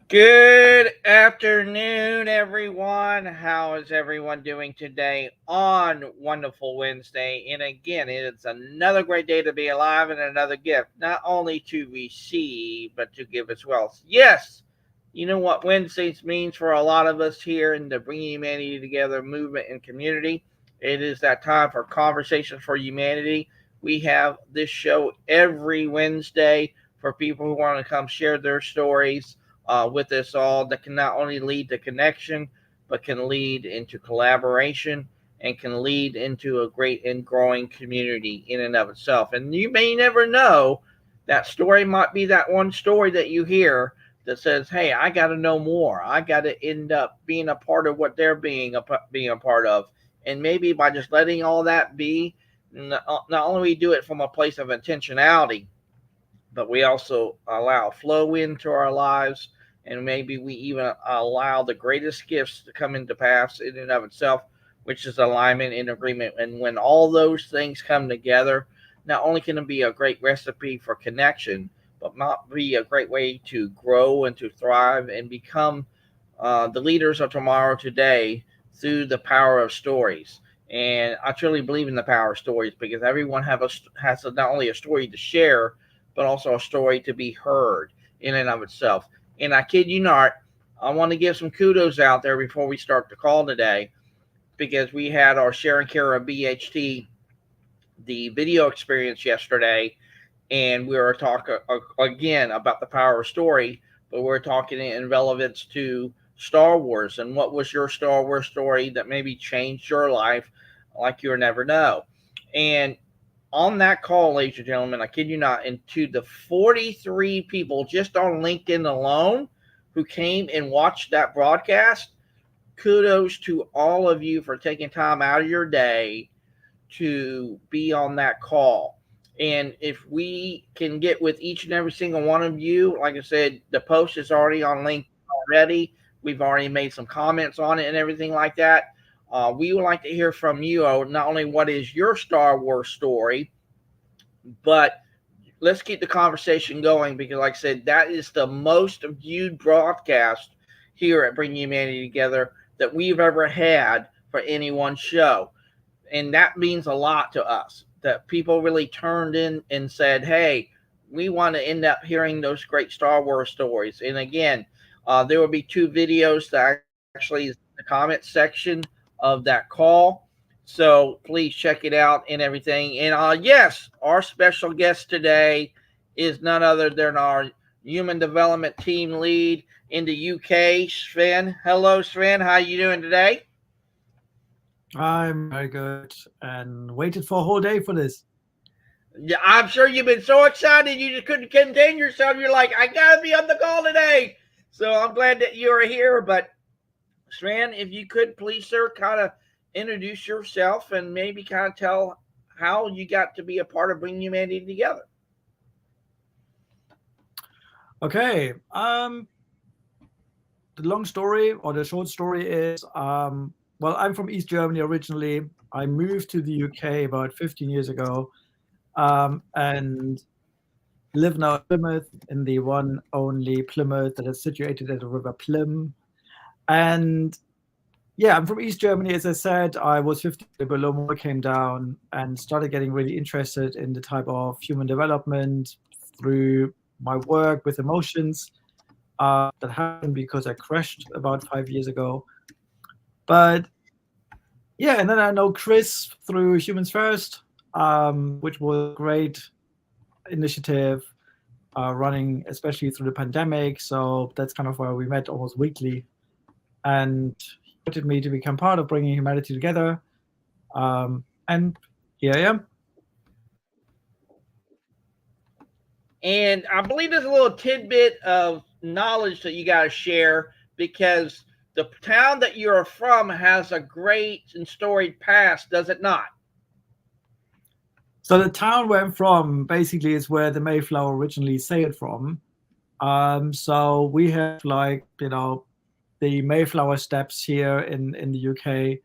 Good afternoon, everyone. How is everyone doing today on Wonderful Wednesday? And again, it's another great day to be alive and another gift, not only to receive, but to give as well. Yes, you know what Wednesdays means for a lot of us here in the Bringing Humanity Together movement and community. It is that time for Conversations for Humanity. We have this show every Wednesday for people who want to come share their stories with us all that can not only lead to connection, but can lead into collaboration and can lead into a great and growing community in and of itself. And you may never know that story might be that one story that you hear that says, "Hey, I got to know more. I got to end up being a part of what they're being a part of." And maybe by just letting all that be, not only we do it from a place of intentionality, but we also allow flow into our lives, and maybe we even allow the greatest gifts to come into pass in and of itself, which is alignment and agreement. And when all those things come together, not only can it be a great recipe for connection, but might be a great way to grow and to thrive and become the leaders of tomorrow today through the power of stories. And I truly believe in the power of stories because everyone has not only a story to share, but also a story to be heard in and of itself. And I kid you not, I want to give some kudos out there before we start the call today because we had our Sharon Kara BHT, the video experience yesterday, and we were talking again about the power of story, but we're talking in relevance to Star Wars and what was your Star Wars story that maybe changed your life like you'll never know. And on that call, ladies and gentlemen, I kid you not, and to the 43 people just on LinkedIn alone who came and watched that broadcast, kudos to all of you for taking time out of your day to be on that call. And if we can get with each and every single one of you, like I said, the post is already on LinkedIn already. We've already made some comments on it and everything like that. We would like to hear from you. Not only what is your Star Wars story, but let's keep the conversation going because, like I said, that is the most viewed broadcast here at Bringing Humanity Together that we've ever had for any one show. And that means a lot to us that people really turned in and said, "Hey, we want to end up hearing those great Star Wars stories." And again, there will be two videos that actually is in the comment section of that call. So please check it out and everything. And yes, our special guest today is none other than our human development team lead in the UK, Sven. Hello, Sven. How are you doing today? I'm very good and waited for a whole day for this. Yeah, I'm sure you've been so excited you just couldn't contain yourself. You're like, I gotta be on the call today. So I'm glad that you're here. But Sven, if you could please, sir, kind of introduce yourself and maybe kind of tell how you got to be a part of Bringing Humanity Together. Okay. The long story or the short story is well, I'm from East Germany originally. I moved to the UK about 15 years ago and live now in Plymouth in the one only Plymouth that is situated at the River Plym. And yeah, I'm from East Germany. As I said, I was 50 below more, came down and started getting really interested in the type of human development through my work with emotions. That happened because I crashed about 5 years ago. But yeah, and then I know Chris through Humans First, which was a great initiative running, especially through the pandemic. So that's kind of where we met almost weekly. And he wanted me to become part of bringing humanity together. And here I am. And I believe there's a little tidbit of knowledge that you got to share because the town that you're from has a great and storied past, does it not? So the town where I'm from basically is where the Mayflower originally sailed from. So we have like, the Mayflower steps here in the UK.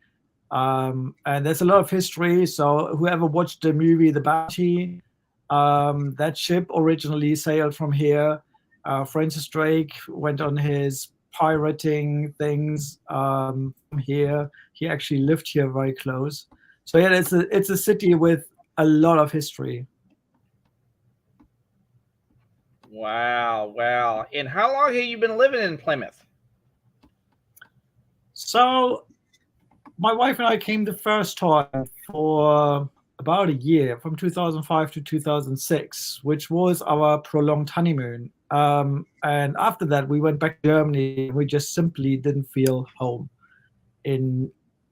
And there's a lot of history. So whoever watched the movie The Bounty, that ship originally sailed from here. Francis Drake went on his pirating things from here. He actually lived here very close. So yeah, it's a city with a lot of history. Wow, wow. And how long have you been living in Plymouth? So my wife and I came the first time for about a year, from 2005 to 2006, which was our prolonged honeymoon. And after that, we went back to Germany. We just simply didn't feel home in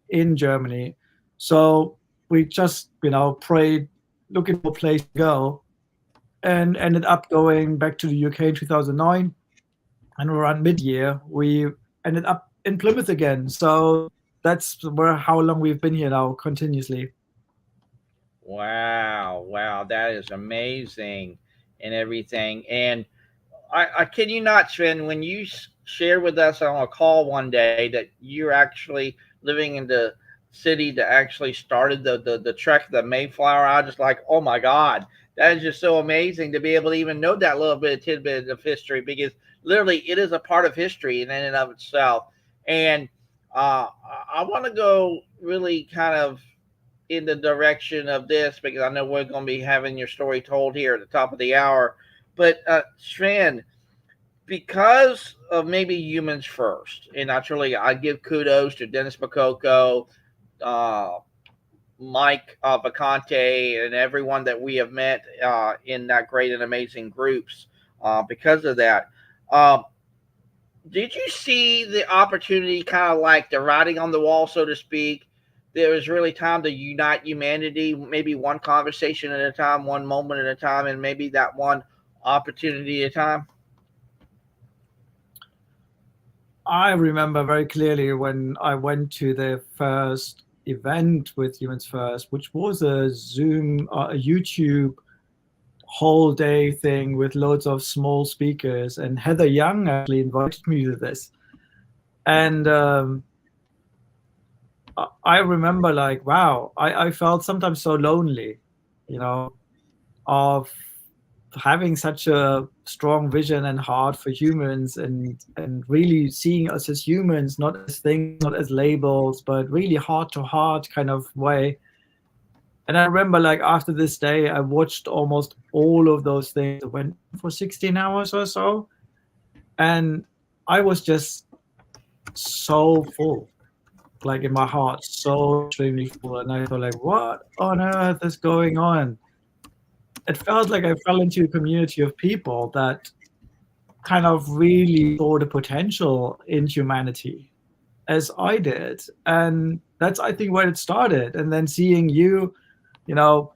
in Germany. So we just, prayed, looking for a place to go, and ended up going back to the UK in 2009. And around mid-year, we ended up in Plymouth again. So that's where how long we've been here now, continuously. Wow, wow. That is amazing and everything. And I kid you not, Sven, when you shared with us on a call one day that you're actually living in the city that actually started the trek, the Mayflower, I was just like, oh my God, that is just so amazing to be able to even know that little bit of tidbit of history because literally it is a part of history in and of itself. And I want to go really kind of in the direction of this because I know we're going to be having your story told here at the top of the hour. But Sven, because of maybe humans first, and naturally I give kudos to Dennis Makoko, uh, Mike Vacante, and everyone that we have met in that great and amazing groups because of that. Um, did you see the opportunity, kind of like the writing on the wall, so to speak? There was really time to unite humanity, maybe one conversation at a time, one moment at a time, and maybe that one opportunity at a time. I remember very clearly when I went to the first event with Humans First, which was a Zoom, a YouTube whole day thing with loads of small speakers. And Heather Young actually invited me to this. And I remember, like, wow, I felt sometimes so lonely, you know, of having such a strong vision and heart for humans, and really seeing us as humans, not as things, not as labels, but really heart to heart kind of way. And I remember, like, after this day, I watched almost all of those things. It went for 16 hours or so, and I was just so full, like, in my heart, so extremely full. And I thought, like, what on earth is going on? It felt like I fell into a community of people that kind of really saw the potential in humanity as I did. And that's, I think, where it started. And then seeing you, you know,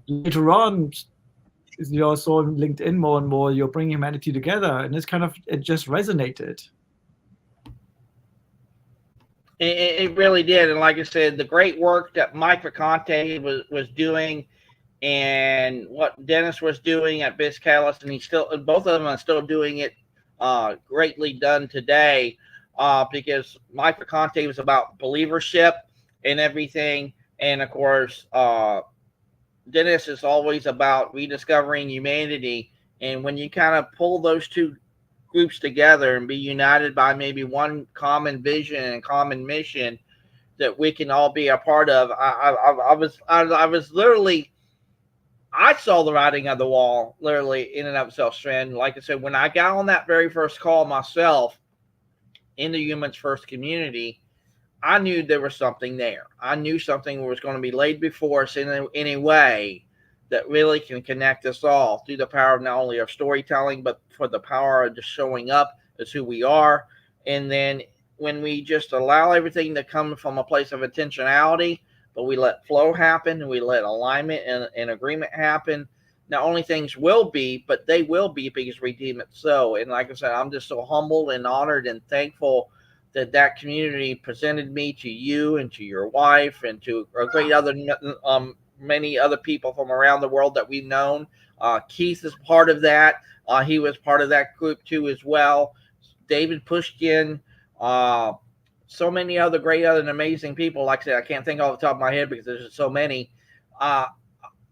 later on, you also on LinkedIn more and more, you're bringing humanity together. And it's kind of, it just resonated. It really did, and like I said, the great work that Mike Vacante was doing, and what Dennis was doing at Biscalis, and he's still, both of them are still doing it. Greatly done today, because Mike Vacante was about believership and everything, and of course, Dennis is always about rediscovering humanity. And when you kind of pull those two groups together and be united by maybe one common vision and common mission that we can all be a part of. I was literally, I saw the writing on the wall literally in and of itself, Strand. Like I said, when I got on that very first call myself in the Humans First community, I knew there was something there. I knew something was going to be laid before us in a way that really can connect us all through the power of not only of storytelling, but for the power of just showing up as who we are. And then when we just allow everything to come from a place of intentionality, but we let flow happen and we let alignment and agreement happen, not only things will be, but they will be because we deem it so. And like I said, I'm just so humbled and honored and thankful that that community presented me to you and to your wife and to a great other many other people from around the world that we've known. Keith is part of that. He was part of that group too as well. David Pushkin, uh, so many other great other and amazing people. Like I said, I can't think off the top of my head because there's just so many. Uh,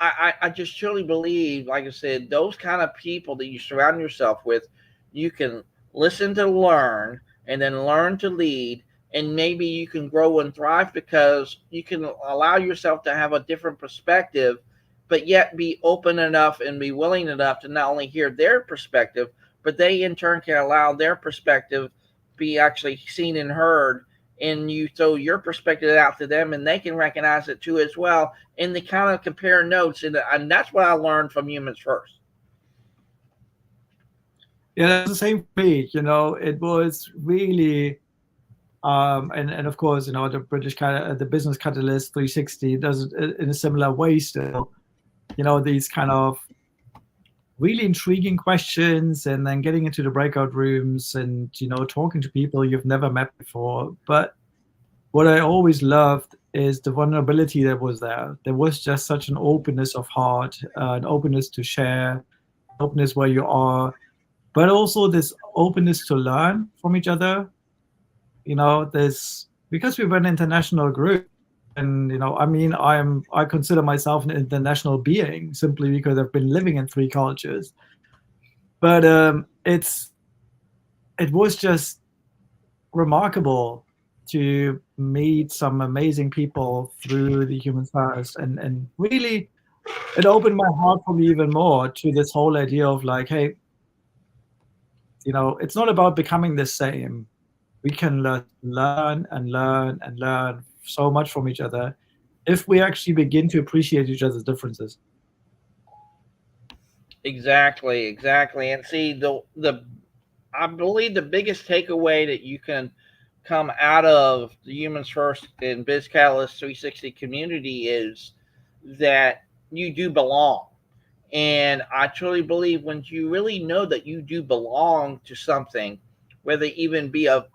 I just truly believe, like I said, those kind of people that you surround yourself with, you can listen to learn and then learn to lead, and maybe you can grow and thrive because you can allow yourself to have a different perspective, but yet be open enough and be willing enough to not only hear their perspective, but they in turn can allow their perspective be actually seen and heard, and you throw your perspective out to them and they can recognize it too as well, and they kind of compare notes, and that's what I learned from Humans First. Yeah, that's the same for me. It was really, and of course, the business catalyst 360 does it in a similar way still. These kind of really intriguing questions, and then getting into the breakout rooms and talking to people you've never met before. But what I always loved is the vulnerability that was there. There was just such an openness of heart, an openness to share, openness where you are, but also this openness to learn from each other. This, because we were an international group, and I consider myself an international being simply because I've been living in 3 cultures. But it was just remarkable to meet some amazing people through the Human First, and really it opened my heart for me even more to this whole idea of like, hey, it's not about becoming the same. We can learn and learn and learn so much from each other if we actually begin to appreciate each other's differences. Exactly, exactly. And see, the I believe the biggest takeaway that you can come out of the Humans First and Biz Catalyst 360 community is that you do belong. And I truly believe when you really know that you do belong to something, whether it even be a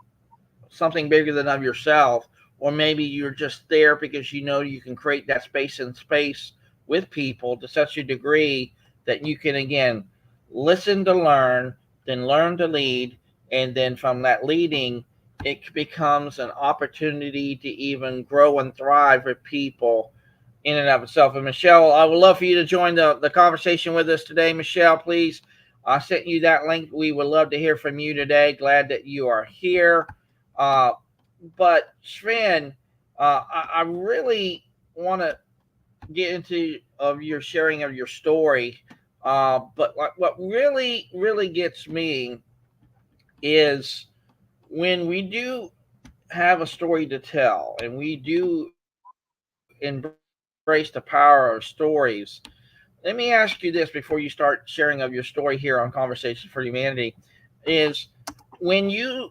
something bigger than of yourself, or maybe you're just there because you know you can create that space and space with people to such a degree that you can again listen to learn, then learn to lead, and then from that leading, it becomes an opportunity to even grow and thrive with people in and of itself. And Michelle, I would love for you to join the conversation with us today. Michelle, please. I sent you that link. We would love to hear from you today. Glad that you are here. Uh, but Sven, I really want to get into of your sharing of your story. But what really, really gets me is when we do have a story to tell and we do embrace the power of stories. Let me ask you this before you start sharing of your story here on Conversation for Humanity is when you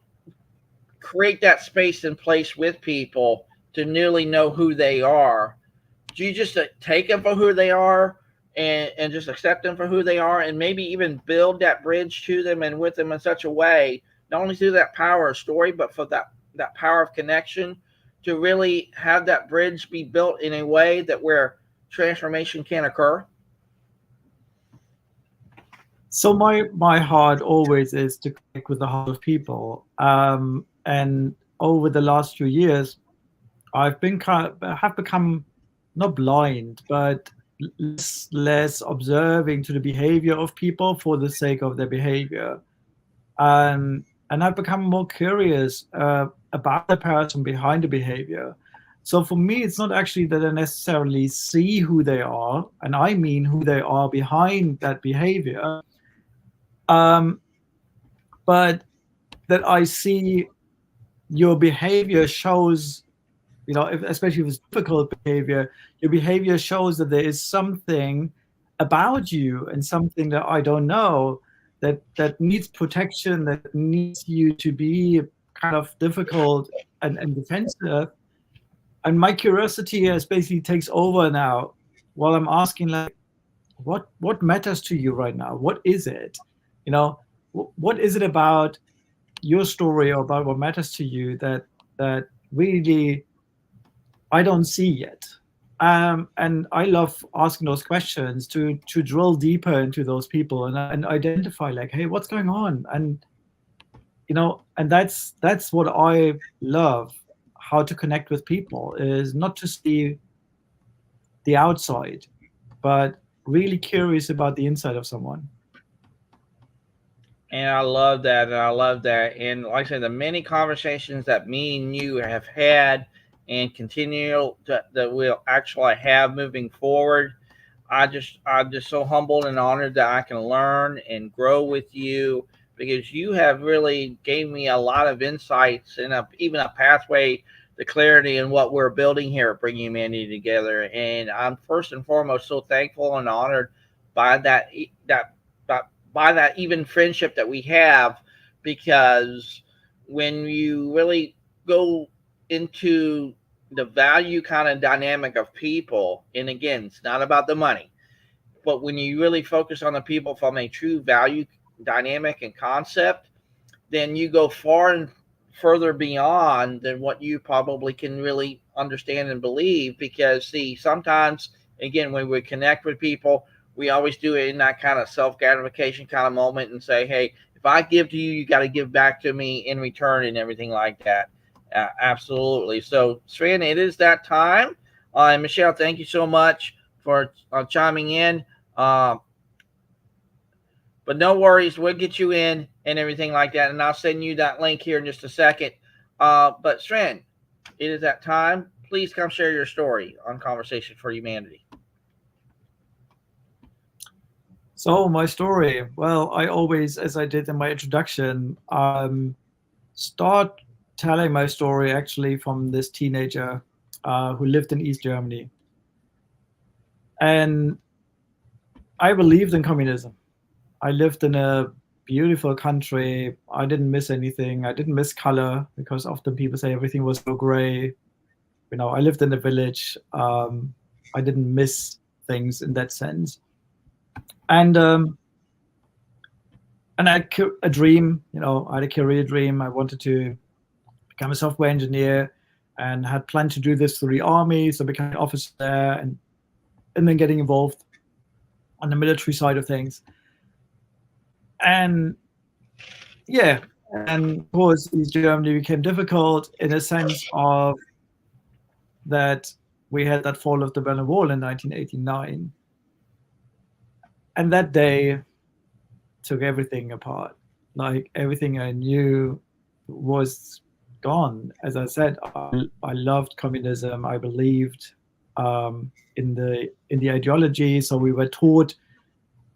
create that space and place with people to nearly know who they are, do you just take them for who they are and just accept them for who they are and maybe even build that bridge to them and with them in such a way, not only through that power of story, but for that power of connection to really have that bridge be built in a way that where transformation can occur? So my heart always is to connect with the heart of people. And over the last few years, have become not blind, but less observing to the behavior of people for the sake of their behavior. And I've become more curious about the person behind the behavior. So for me, it's not actually that I necessarily see who they are, and I mean who they are behind that behavior, um, but that I see your behavior shows, especially if it's difficult behavior, your behavior shows that there is something about you and something that I don't know, that needs protection, that needs you to be kind of difficult and defensive. And my curiosity has basically takes over now, while I'm asking like, what matters to you right now? What is it? You know, what is it about your story or about what matters to you that really I don't see yet. And I love asking those questions to drill deeper into those people and identify like, hey, what's going on? And that's what I love, how to connect with people is not to see the outside, but really curious about the inside of someone. And I love that. And I love that. And like I said, the many conversations that me and you have had and continue that we'll actually have moving forward, I'm just so humbled and honored that I can learn and grow with you, because you have really gave me a lot of insights and even a pathway to clarity in what we're building here at Bringing Humanity Together. And I'm first and foremost so thankful and honored by that by that even friendship that we have, because when you really go into the value kind of dynamic of people, and again, it's not about the money, but when you really focus on the people from a true value dynamic and concept, then you go far and further beyond than what you probably can really understand and believe. Because, see, sometimes, again, when we connect with people, we always do it in that kind of self gratification kind of moment and say, hey, if I give to you, you got to give back to me in return and everything like that. Absolutely. So, Sven, it is that time. And Michelle, thank you so much for chiming in. Uh, but no worries, we'll get you in and everything like that, and I'll send you that link here in just a second. But Sven, it is that time. Please come share your story on Conversation for Humanity. So my story, well, I always, as I did in my introduction, start telling my story actually from this teenager who lived in East Germany. And I believed in communism. I lived in a beautiful country. I didn't miss anything. I didn't miss color, because often people say everything was so gray. I lived in a village. I didn't miss things in that sense. And I had a dream. I had a career dream. I wanted to become a software engineer, and had planned to do this through the army, so becoming an officer there, and then getting involved on the military side of things. And yeah, and of course, East Germany became difficult in a sense of that we had that fall of the Berlin Wall in 1989. And that day took everything apart. Like, everything I knew was gone. As I said, I loved communism. I believed in the ideology. So we were taught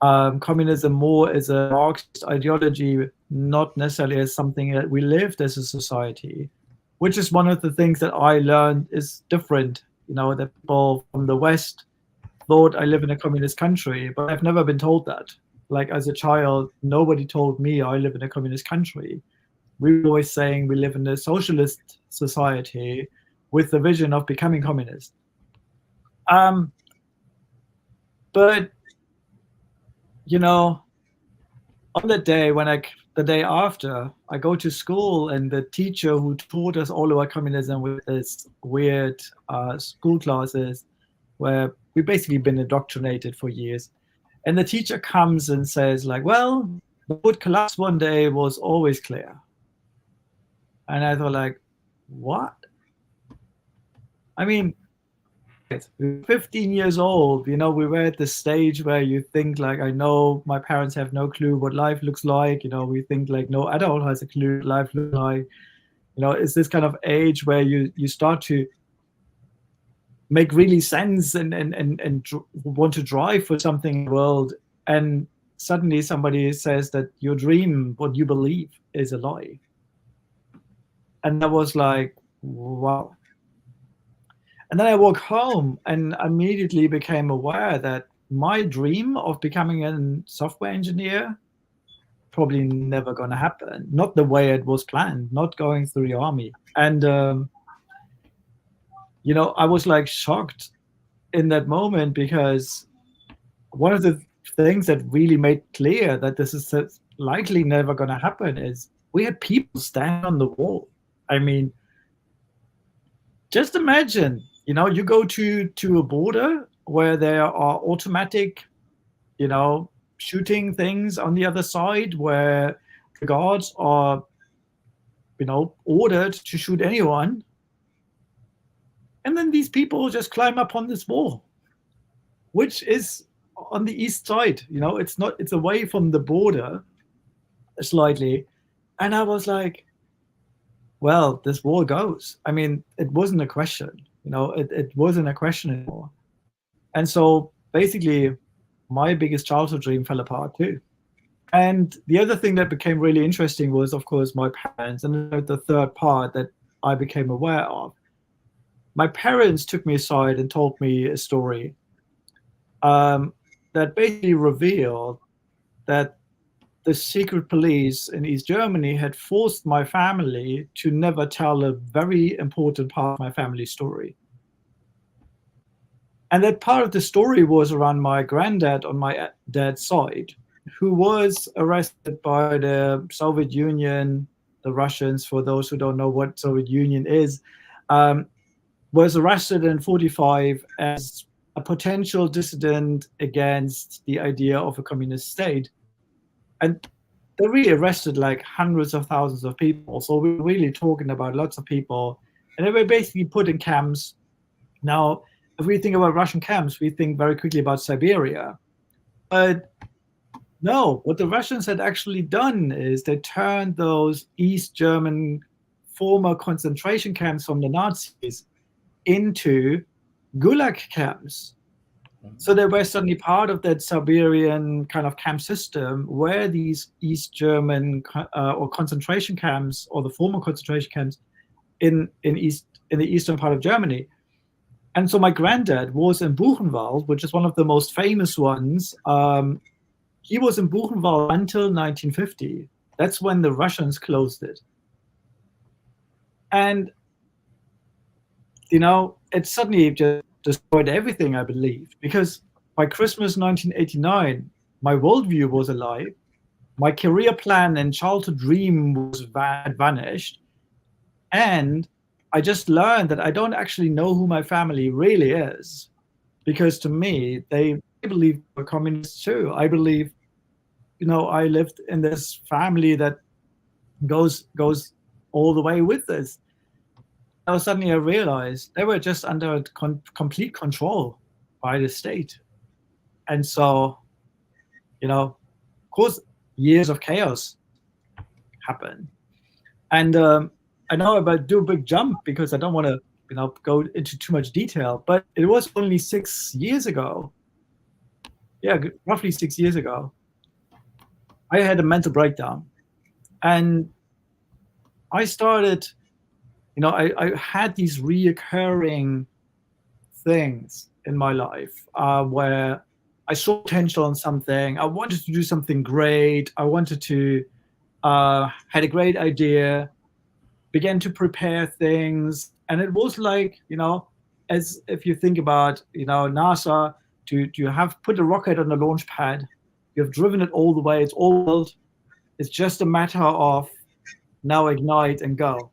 communism more as a Marxist ideology, not necessarily as something that we lived as a society, which is one of the things that I learned is different. That people from the West thought I live in a communist country, but I've never been told that. Like, as a child, nobody told me I live in a communist country. We were always saying we live in a socialist society with the vision of becoming communist. But on the day after, I go to school, and the teacher who taught us all about communism with this weird school classes, where we've basically been indoctrinated for years. And the teacher comes and says, like, well, what would collapse one day was always clear. And I thought, like, what? I mean, we were 15 years old. We were at the stage where you think, like, I know my parents have no clue what life looks like. We think, like, no adult has a clue what life looks like. It's this kind of age where you start to make really sense and want to drive for something in the world. And suddenly somebody says that your dream, what you believe, is a lie. And that was like, wow. And then I walked home and immediately became aware that my dream of becoming a software engineer probably never going to happen. Not the way it was planned, not going through the army. And, I was like shocked in that moment, because one of the things that really made clear that this is likely never going to happen is we had people stand on the wall. I mean, just imagine, you go to a border where there are automatic, shooting things on the other side, where the guards are, ordered to shoot anyone. And then these people just climb up on this wall, which is on the east side. It's away from the border. slightly. And I was like, well, this war goes. I mean, it wasn't a question, it wasn't a question anymore. And so basically, my biggest childhood dream fell apart too. And the other thing that became really interesting was, of course, my parents. And the third part that I became aware of, my parents took me aside and told me a story that basically revealed that the secret police in East Germany had forced my family to never tell a very important part of my family story. And that part of the story was around my granddad on my dad's side, who was arrested by the Soviet Union, the Russians, for those who don't know what Soviet Union is, um, was arrested in 45 as a potential dissident against the idea of a communist state. And they really arrested like hundreds of thousands of people. So we're really talking about lots of people. And they were basically put in camps. Now, if we think about Russian camps, we think very quickly about Siberia. But no, what the Russians had actually done is they turned those East German former concentration camps from the Nazis into gulag camps. So they were suddenly part of that Siberian kind of camp system where these East German or concentration camps, or the former concentration camps in the eastern part of Germany. And so my granddad was in Buchenwald, which is one of the most famous ones. He was in Buchenwald until 1950. That's when the Russians closed it. And, it suddenly just destroyed everything, I believe, because by Christmas 1989, my worldview was alive. My career plan and childhood dream was vanished. And I just learned that I don't actually know who my family really is, because to me, they believe we're communists too. I believe, I lived in this family that goes all the way with this. Now suddenly I realized they were just under complete control by the state. And so, of course, years of chaos happen. And I know I do a big jump because I don't want to, go into too much detail, but it was only 6 years ago. Yeah, roughly 6 years ago. I had a mental breakdown. And I started, I had these reoccurring things in my life where I saw potential in something. I wanted to do something great. I wanted to, had a great idea, began to prepare things. And it was like, as if you think about, NASA, to have put a rocket on the launch pad, you've driven it all the way, it's all built. It's just a matter of now ignite and go.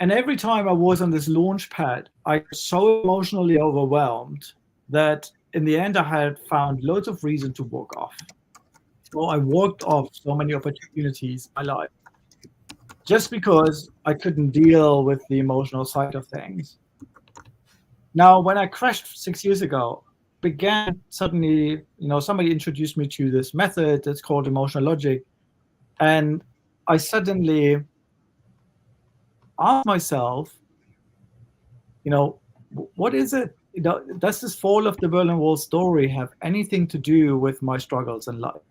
And every time I was on this launch pad, I was so emotionally overwhelmed that in the end, I had found loads of reason to walk off. So I walked off so many opportunities in my life just because I couldn't deal with the emotional side of things. Now, when I crashed 6 years ago, began suddenly, somebody introduced me to this method that's called emotional logic. And I suddenly asked myself, what is it? Does this fall of the Berlin Wall story have anything to do with my struggles in life?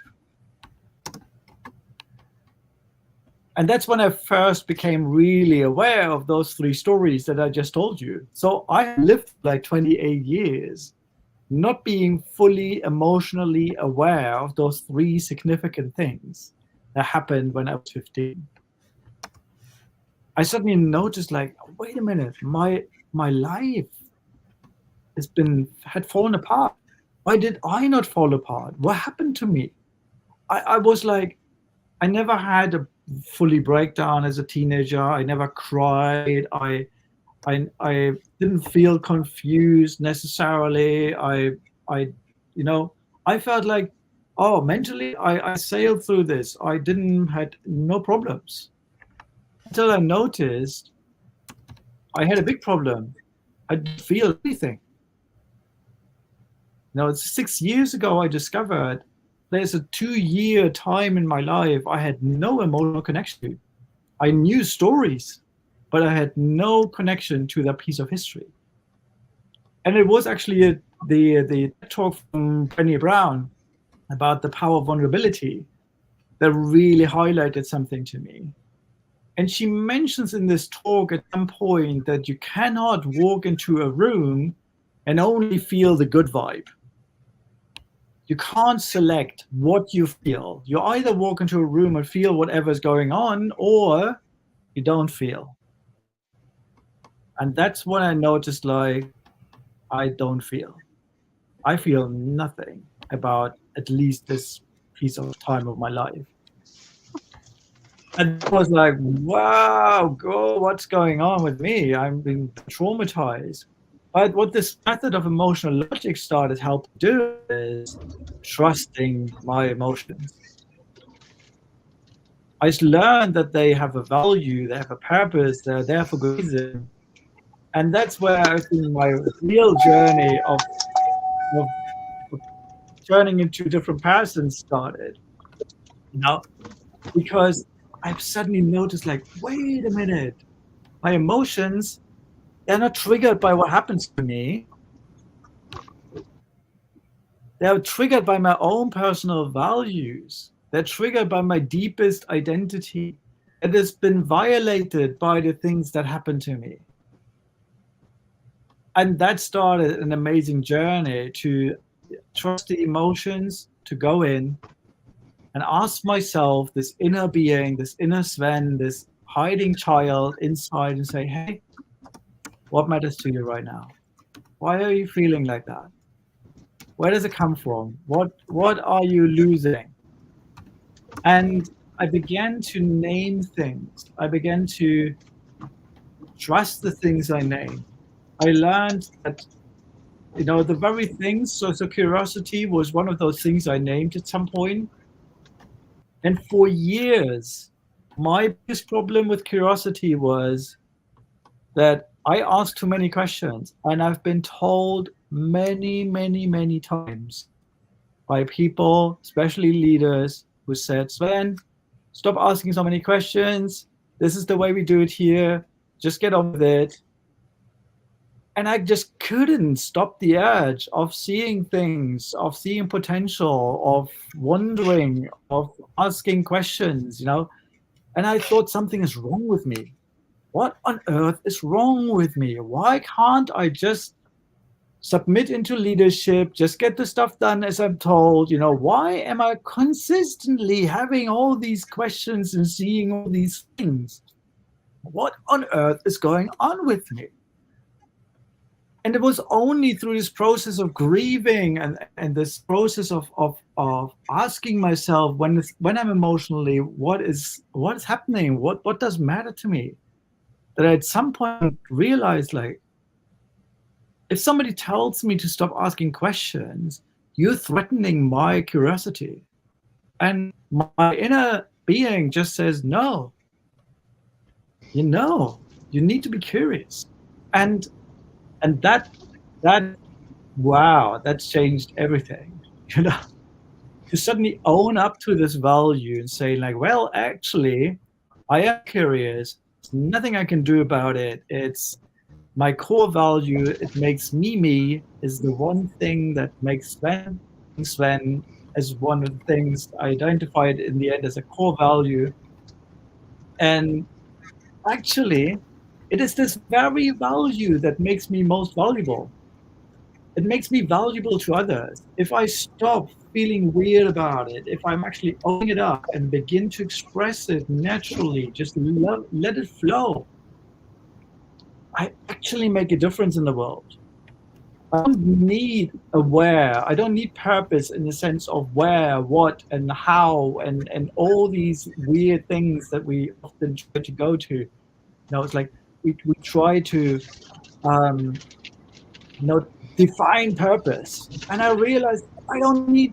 And that's when I first became really aware of those 3 stories that I just told you. So I lived like 28 years not being fully emotionally aware of those 3 significant things that happened when I was 15. I suddenly noticed, like, wait a minute, my life had fallen apart. Why did I not fall apart? What happened to me? I was like, I never had a fully breakdown as a teenager. I never cried. I didn't feel confused necessarily. I felt like, mentally I sailed through this. I had no problems until I noticed I had a big problem. I didn't feel anything. It's 6 years ago I discovered there's a 2-year time in my life I had no emotional connection to. I knew stories, but I had no connection to that piece of history. And it was actually the talk from Brené Brown about the power of vulnerability that really highlighted something to me. And she mentions in this talk at some point that you cannot walk into a room and only feel the good vibe. You can't select what you feel. You either walk into a room and feel whatever's going on, or you don't feel. And that's when I noticed, like, I don't feel. I feel nothing about at least this piece of time of my life. And I was like, wow, what's going on with me? I'm being traumatized. But what this method of emotional logic started helping do is trusting my emotions. I learned that they have a value, they have a purpose, they're there for good reason. And that's where I think my real journey of turning into a different person started. You know, because I've suddenly noticed, like, wait a minute, my emotions, they're not triggered by what happens to me. They're triggered by my own personal values. They're triggered by my deepest identity. It has been violated by the things that happened to me. And that started an amazing journey to trust the emotions, to go in and ask myself, this inner being, this inner Sven, this hiding child inside, and say, hey, what matters to you right now? Why are you feeling like that? Where does it come from? What are you losing? And I began to name things. I began to trust the things I name. I learned that, the very things, so curiosity was one of those things I named at some point. And for years, my biggest problem with curiosity was that I asked too many questions. And I've been told many, many, many times by people, especially leaders, who said, Sven, stop asking so many questions. This is the way we do it here. Just get on with it. And I just couldn't stop the urge of seeing things, of seeing potential, of wondering, of asking questions, And I thought something is wrong with me. What on earth is wrong with me? Why can't I just submit into leadership, just get the stuff done as I'm told? Why am I consistently having all these questions and seeing all these things? What on earth is going on with me? And it was only through this process of grieving and this process of asking myself when I'm emotionally, what is happening? What does matter to me? That I at some point realized, like, if somebody tells me to stop asking questions, you're threatening my curiosity. And my inner being just says, no, you need to be curious. And that wow, that's changed everything. To suddenly own up to this value and say, like, well, actually, I am curious. There's nothing I can do about it. It's my core value. It makes me is the one thing that makes Sven as one of the things I identified in the end as a core value. And actually, it is this very value that makes me most valuable. It makes me valuable to others. If I stop feeling weird about it, if I'm actually owning it up and begin to express it naturally, just let it flow, I actually make a difference in the world. I don't need a where. I don't need purpose in the sense of where, what, and how, and all these weird things that we often try to go to. It's like we try to define purpose. And I realized I don't need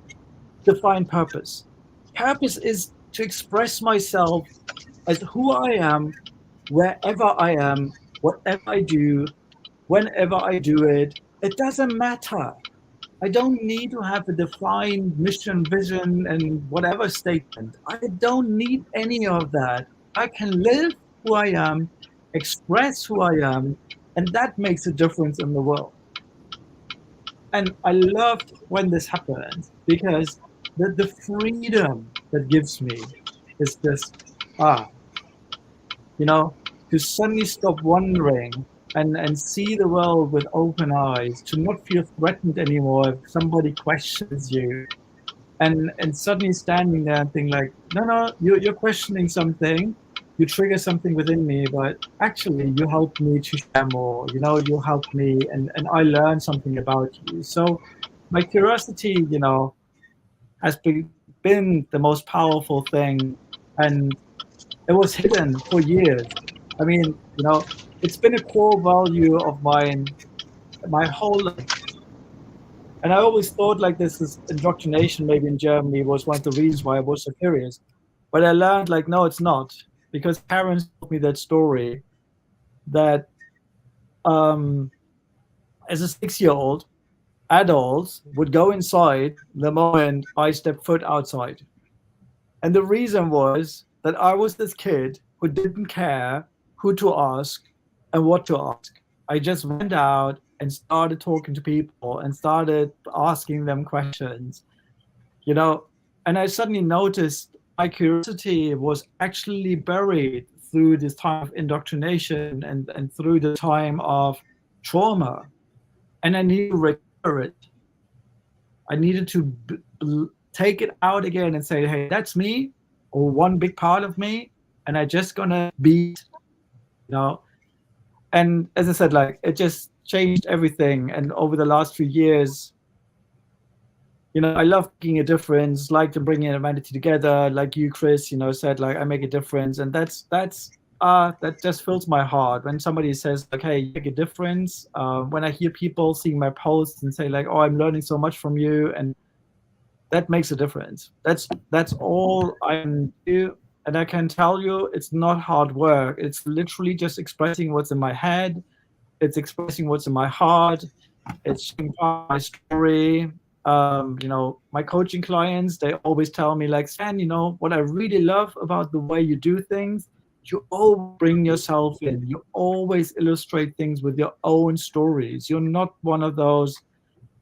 defined purpose. Purpose is to express myself as who I am, wherever I am, whatever I do, whenever I do it. It doesn't matter. I don't need to have a defined mission, vision, and whatever statement. I don't need any of that. I can live who I am, express who I am, and that makes a difference in the world. And I loved when this happens because the freedom that gives me is just, ah, you know, to suddenly stop wondering and see the world with open eyes, to not feel threatened anymore if somebody questions you, and suddenly standing there and think like, no, no, you're questioning something, you trigger something within me, but actually you help me to share more, you help me, and I learn something about you. So my curiosity, has been the most powerful thing, and it was hidden for years. I mean, it's been a core value of mine my whole life. And I always thought like this is indoctrination maybe in Germany was one of the reasons why I was so curious. But I learned like, no, it's not. Because parents told me that story that um, as a 6-year-old, adults would go inside the moment I stepped foot outside. And the reason was that I was this kid who didn't care who to ask and what to ask. I just went out and started talking to people and started asking them questions, you know, and I suddenly noticed my curiosity was actually buried through this time of indoctrination and through the time of trauma. And I needed to recover it. I needed to take it out again and say, hey, that's me, or one big part of me, and I just gonna be it, you know. And as I said, like it just changed everything. And over the last few years, I love making a difference, like to bringing humanity together, like you, Chris, said like I make a difference, and that just fills my heart when somebody says like, hey, you make a difference. When I hear people seeing my posts and say like, oh, I'm learning so much from you, and that makes a difference. That's all I can do. And I can tell you it's not hard work. It's literally just expressing what's in my head. It's expressing what's in my heart. It's sharing part of my story. My coaching clients, they always tell me like, Sven, what I really love about the way you do things, you always bring yourself in. You always illustrate things with your own stories. You're not one of those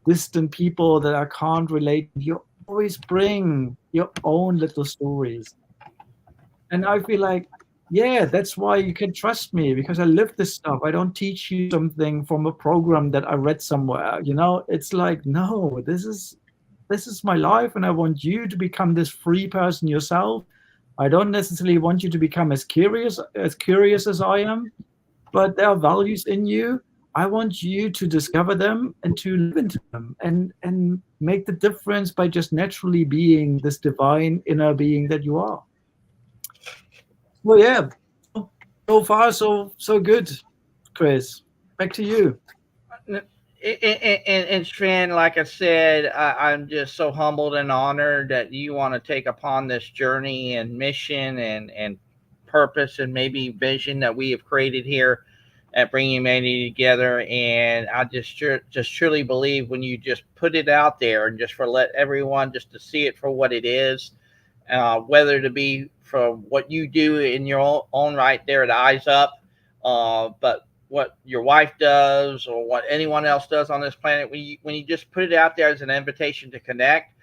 distant people that I can't relate. You always bring your own little stories. And I feel like, yeah, that's why you can trust me because I live this stuff. I don't teach you something from a program that I read somewhere. It's like, no, this is my life, and I want you to become this free person yourself. I don't necessarily want you to become as curious as I am, but there are values in you. I want you to discover them and to live into them and make the difference by just naturally being this divine inner being that you are. Well, yeah. So far, so good, Chris. Back to you. And Sven, like I said, I'm just so humbled and honored that you want to take upon this journey and mission and purpose and maybe vision that we have created here at Bringing Humanity Together. And I just truly believe when you just put it out there and just for let everyone just to see it for what it is, whether to be from what you do in your own right there, the eyes up, but what your wife does or what anyone else does on this planet, when you just put it out there as an invitation to connect,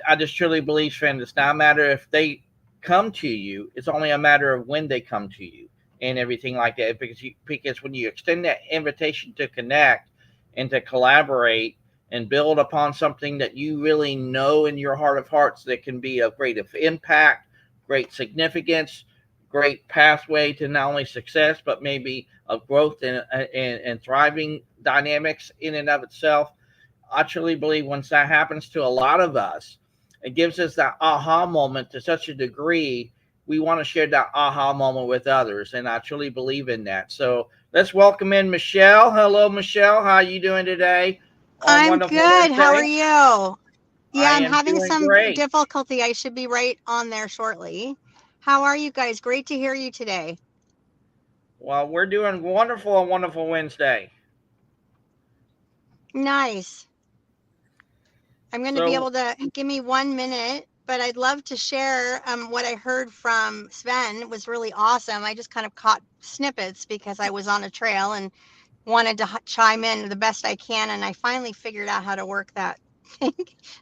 I just truly believe, friend, it's not a matter if they come to you, it's only a matter of when they come to you and everything like that. Because when you extend that invitation to connect and to collaborate and build upon something that you really know in your heart of hearts that can be of great impact, great significance, great pathway to not only success but maybe of growth and thriving dynamics in and of itself. I truly believe once that happens to a lot of us, it gives us that aha moment to such a degree. We want to share that aha moment with others, and I truly believe in that. So let's welcome in Michelle. Hello, Michelle. How are you doing today on I'm Wonderful good. How are Wednesday? you? Yeah, I I'm am having doing some great. difficulty. I should be right on there shortly. How are you guys? Great to hear you today. Well, we're doing wonderful on Wonderful Wednesday. Nice. I'm going to be able to give me 1 minute, but I'd love to share what I heard from Sven. It was really awesome. I just kind of caught snippets because I was on a trail and wanted to chime in the best I can. And I finally figured out how to work that thing.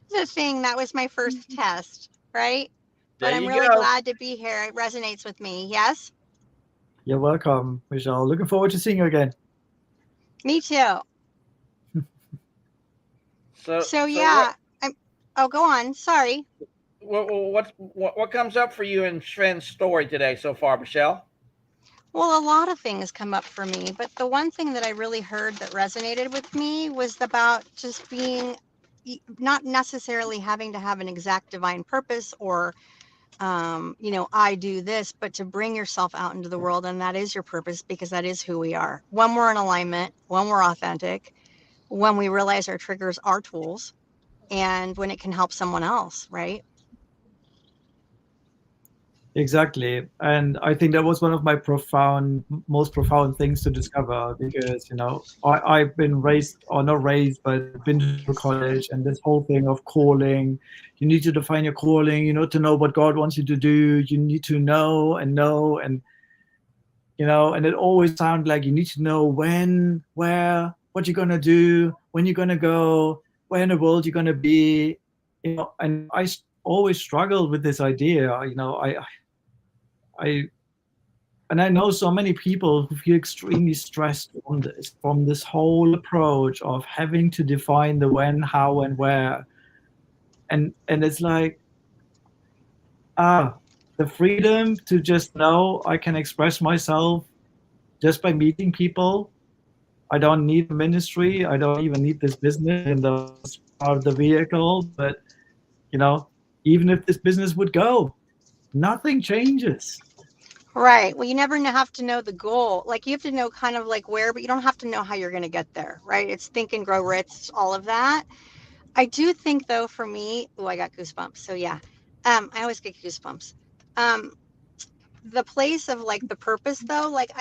The thing that was my first test, right? But I'm really glad to be here. It resonates with me. Yes? You're welcome, Michelle. Looking forward to seeing you again. Me too. So yeah. Go on. Sorry. What comes up for you in Sven's story today so far, Michelle? Well, a lot of things come up for me, but the one thing that I really heard that resonated with me was about just being not necessarily having to have an exact divine purpose or I do this, but to bring yourself out into the world, and that is your purpose, because that is who we are. When we're in alignment, when we're authentic, when we realize our triggers are tools, and when it can help someone else, right? Exactly. And I think that was one of my most profound things to discover, because, I've been raised, or not raised, but been to college, and this whole thing of calling, you need to define your calling, to know what God wants you to do. You need to know, and, and it always sounds like you need to know when, where, what you're going to do, when you're going to go, where in the world you're going to be, and I always struggled with this idea. I know so many people who feel extremely stressed from this whole approach of having to define the when, how, and where. And it's like, the freedom to just know I can express myself just by meeting people. I don't need a ministry. I don't even need this business in the part of the vehicle. But, even if this business would go, nothing changes. Right. Well, you never have to know the goal. Like, you have to know kind of like where, but you don't have to know how you're going to get there, right? It's think and grow rich, all of that. I do think, though, for me, I got goosebumps. So yeah, I always get goosebumps. The place of like the purpose, though, like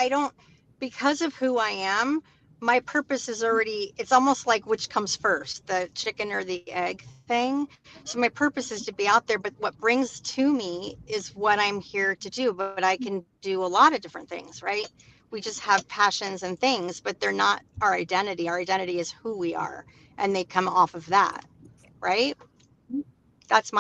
because of who I am, my purpose is already, it's almost like which comes first, the chicken or the egg thing. So my purpose is to be out there, but what brings to me is what I'm here to do. But I can do a lot of different things, right? We just have passions and things, but they're not our identity. Our identity is who we are, and they come off of that, right? That's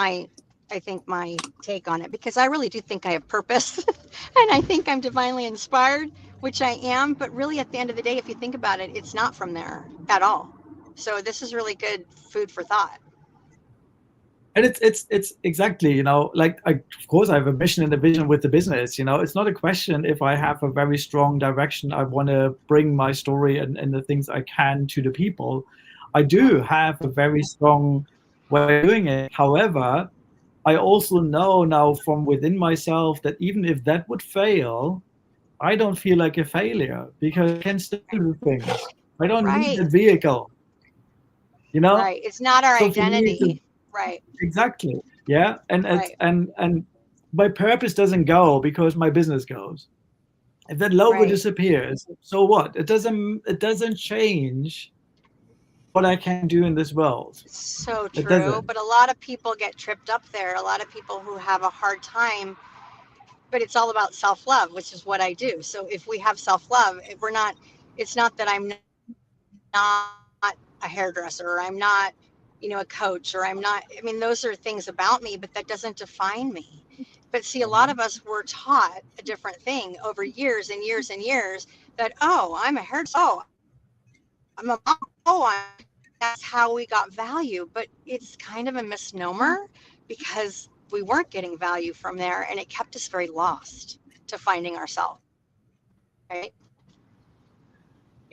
I think my take on it, because I really do think I have purpose and I think I'm divinely inspired, which I am. But really, at the end of the day, if you think about it, it's not from there at all. So this is really good food for thought. And it's exactly, like, of course I have a mission and a vision with the business. It's not a question if I have a very strong direction. I want to bring my story and the things I can to the people. I do have a very strong way of doing it. However, I also know now from within myself that even if that would fail, I don't feel like a failure, because I can still do things. I don't need a vehicle. Right. It's not our so identity. Right. Exactly. Yeah. And right. and my purpose doesn't go because my business goes. If that logo disappears, so what? It doesn't change what I can do in this world. So true. But a lot of people get tripped up there. A lot of people who have a hard time, but it's all about self-love, which is what I do. So if we have self-love, it's not that I'm not a hairdresser, or I'm not, a coach, or those are things about me, but that doesn't define me. But see, a lot of us were taught a different thing over years and years and years, that, I'm a hairdresser, I'm a mom, that's how we got value. But it's kind of a misnomer, because we weren't getting value from there, and it kept us very lost to finding ourselves, right?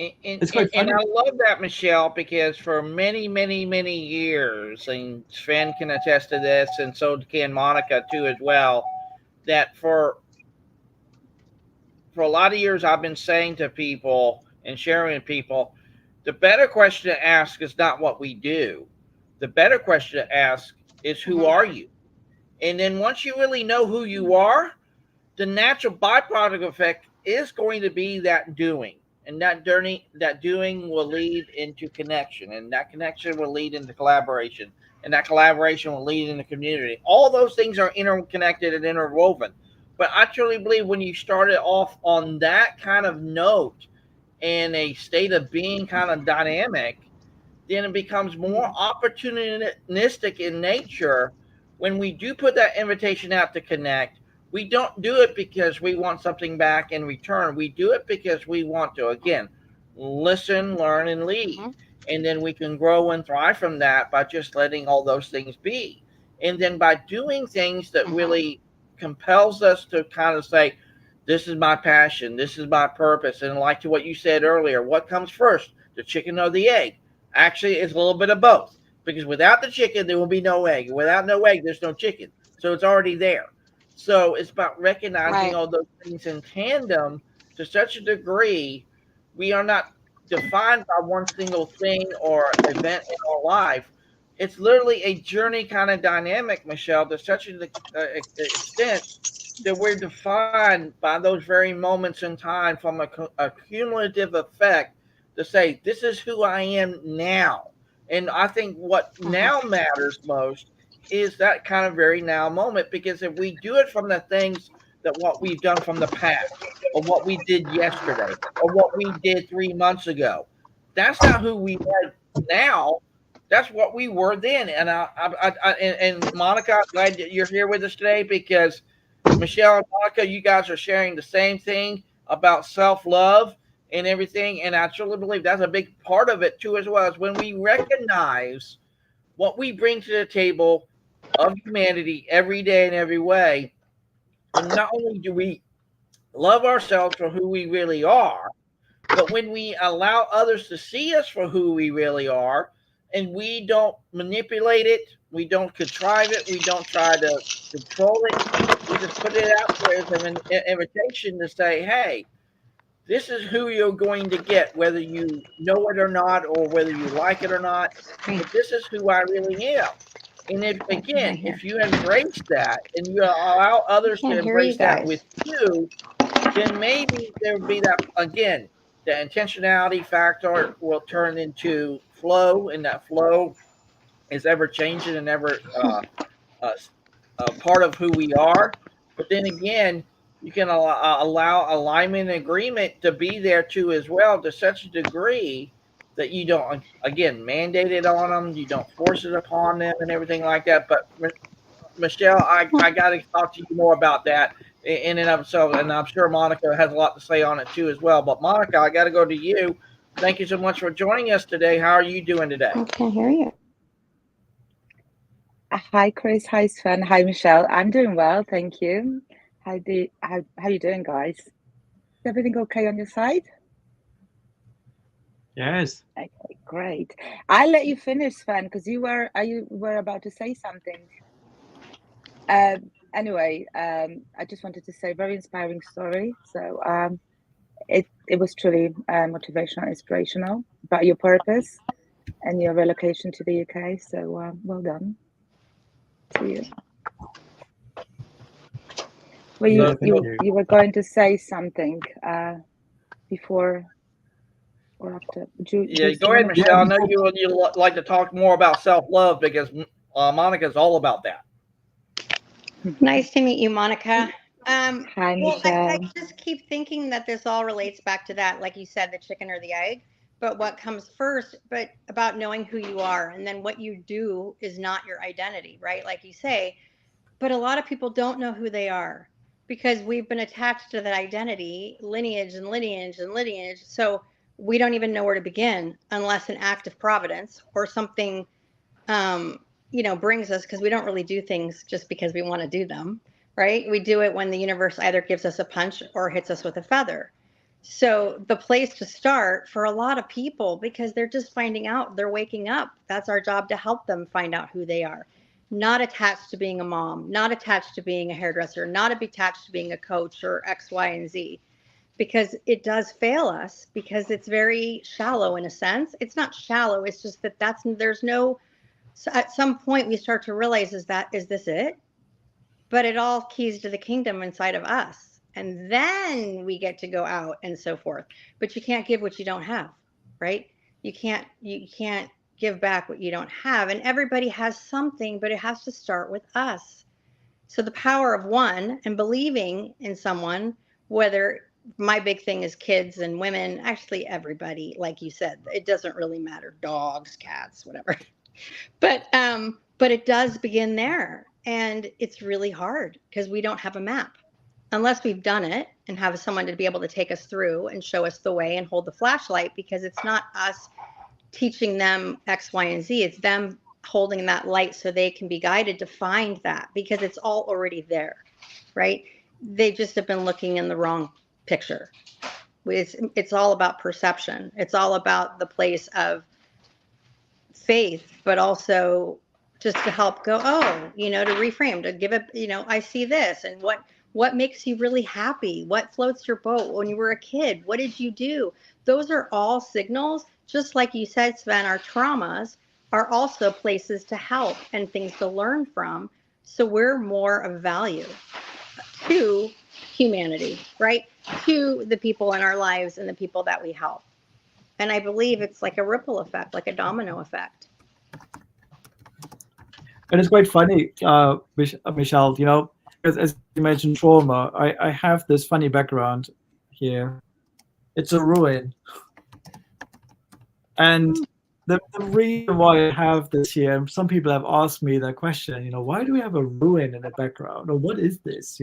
And I love that, Michelle, because for many, many, many years, and Sven can attest to this, and so can Monica too as well, that for a lot of years I've been saying to people and sharing with people, the better question to ask is not what we do. The better question to ask is, who are you? And then once you really know who you are, the natural byproduct effect is going to be that doing. And that doing will lead into connection, and that connection will lead into collaboration, and that collaboration will lead in the community. All those things are interconnected and interwoven. But I truly believe when you start it off on that kind of note, in a state of being kind of dynamic, then it becomes more opportunistic in nature. When we do put that invitation out to connect, we don't do it because we want something back in return. We do it because we want to, again, listen, learn, and lead. Mm-hmm. And then we can grow and thrive from that by just letting all those things be. And then by doing things that Mm-hmm. really compels us to kind of say, this is my passion, this is my purpose. And like to what you said earlier, what comes first, the chicken or the egg? Actually, it's a little bit of both, because without the chicken, there will be no egg. Without no egg, there's no chicken. So it's already there. So it's about recognizing Right. all those things in tandem to such a degree. We are not defined by one single thing or event in our life. It's literally a journey kind of dynamic, Michelle, to such an extent that we're defined by those very moments in time from a cumulative effect to say, this is who I am now. And I think what Mm-hmm. now matters most is that kind of very now moment, because if we do it from the things that what we've done from the past, or what we did yesterday, or what we did 3 months ago, that's not who we are now. That's what we were then. And and Monica, I'm glad that you're here with us today, because Michelle and Monica, you guys are sharing the same thing about self-love and everything. And I truly believe that's a big part of it too, as well, as when we recognize what we bring to the table of humanity every day in every way. And not only do we love ourselves for who we really are, but when we allow others to see us for who we really are, and we don't manipulate it, we don't contrive it, we don't try to control it, we just put it out there as an invitation to say, hey, this is who you're going to get, whether you know it or not, or whether you like it or not. But this is who I really am. And if, again, Right here. if you embrace that and you allow I others to can't hear you embrace that with guys. you, then maybe there would be that, again, the intentionality factor will turn into flow, and that flow is ever changing and ever uh, part of who we are. But then again, you can allow alignment and agreement to be there too as well, to such a degree that you don't, again, mandate it on them, you don't force it upon them and everything like that. But Michelle, I got to talk to you more about that in and of itself, and I'm sure Monica has a lot to say on it too as well. But Monica, I got to go to you. Thank you so much for joining us today. How are you doing today? I can't hear you. Hi, Chris. Hi, Sven. Hi, Michelle. I'm doing well, thank you. How you doing, guys? Is everything okay on your side? Yes. Okay, great. I'll let you finish, Sven, because you were about to say something. Anyway, I just wanted to say very inspiring story. So it was truly motivational, inspirational about your purpose and your relocation to the UK. So well done to you. Well, No, thank you. you were going to say something before or after. Yeah, go ahead, Michelle. I know you like to talk more about self-love, because Monica's all about that. Nice to meet you, Monica. Hi, Well, I Michelle. just keep thinking that this all relates back to that, like you said, the chicken or the egg. But what comes first, but about knowing who you are, and then what you do is not your identity, right? Like you say, but a lot of people don't know who they are because we've been attached to that identity, lineage and lineage and lineage. So we don't even know where to begin unless an act of providence or something um, brings us, because we don't really do things just because we want to do them, right? We do it when the universe either gives us a punch or hits us with a feather. So the place to start for a lot of people, because they're just finding out, they're waking up. That's our job, to help them find out who they are. Not attached to being a mom, not attached to being a hairdresser, not attached to being a coach or X, Y, and Z, because it does fail us because it's very shallow in a sense. It's not shallow. It's just that there's no, so at some point we start to realize, is this it? But it all keys to the kingdom inside of us. And then we get to go out and so forth. But you can't give what you don't have, right? You can't give back what you don't have. And everybody has something, but it has to start with us. So the power of one and believing in someone, whether my big thing is kids and women, actually everybody, like you said, it doesn't really matter, dogs, cats, whatever. But it does begin there. And it's really hard because we don't have a map unless we've done it and have someone to be able to take us through and show us the way and hold the flashlight, because it's not us teaching them X, Y, and Z. It's them holding that light so they can be guided to find that, because it's all already there, right? They just have been looking in the wrong picture. It's all about perception. It's all about the place of faith, but also just to help go, oh, to reframe, to give it, I see this, and what makes you really happy? What floats your boat when you were a kid? What did you do? Those are all signals. Just like you said, Sven, our traumas are also places to help and things to learn from. So we're more of value to humanity, right? To the people in our lives and the people that we help. And I believe it's like a ripple effect, like a domino effect. And it's quite funny, Michelle, because as you mentioned trauma, I have this funny background here. It's a ruin. And the reason why I have this here, and some people have asked me that question, why do we have a ruin in the background? Or what is this,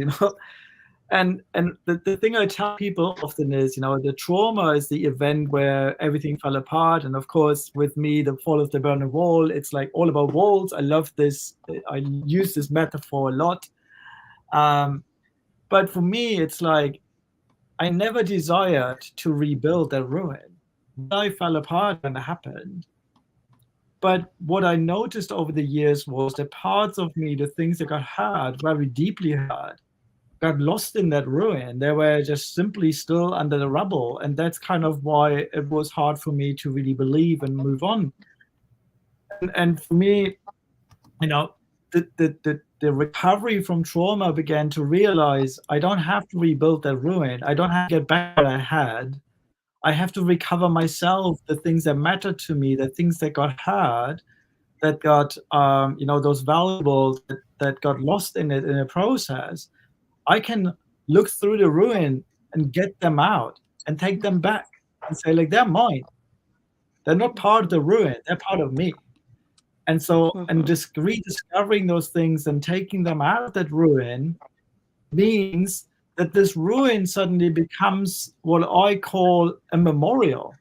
And the thing I tell people often is, the trauma is the event where everything fell apart. And of course, with me, the fall of the Berlin Wall, it's like all about walls. I love this. I use this metaphor a lot. But for me, it's like I never desired to rebuild that ruin. I fell apart when it happened. But what I noticed over the years was the parts of me, the things that got hurt, very deeply hurt, got lost in that ruin. They were just simply still under the rubble. And that's kind of why it was hard for me to really believe and move on. And for me, the recovery from trauma began to realize I don't have to rebuild that ruin. I don't have to get back what I had. I have to recover myself, the things that matter to me, the things that got hurt, that got, those valuables that got lost in it in the process. I can look through the ruin and get them out and take them back and say, like, they're mine. They're not part of the ruin. They're part of me. And so, and just rediscovering those things and taking them out of that ruin means that this ruin suddenly becomes what I call a memorial.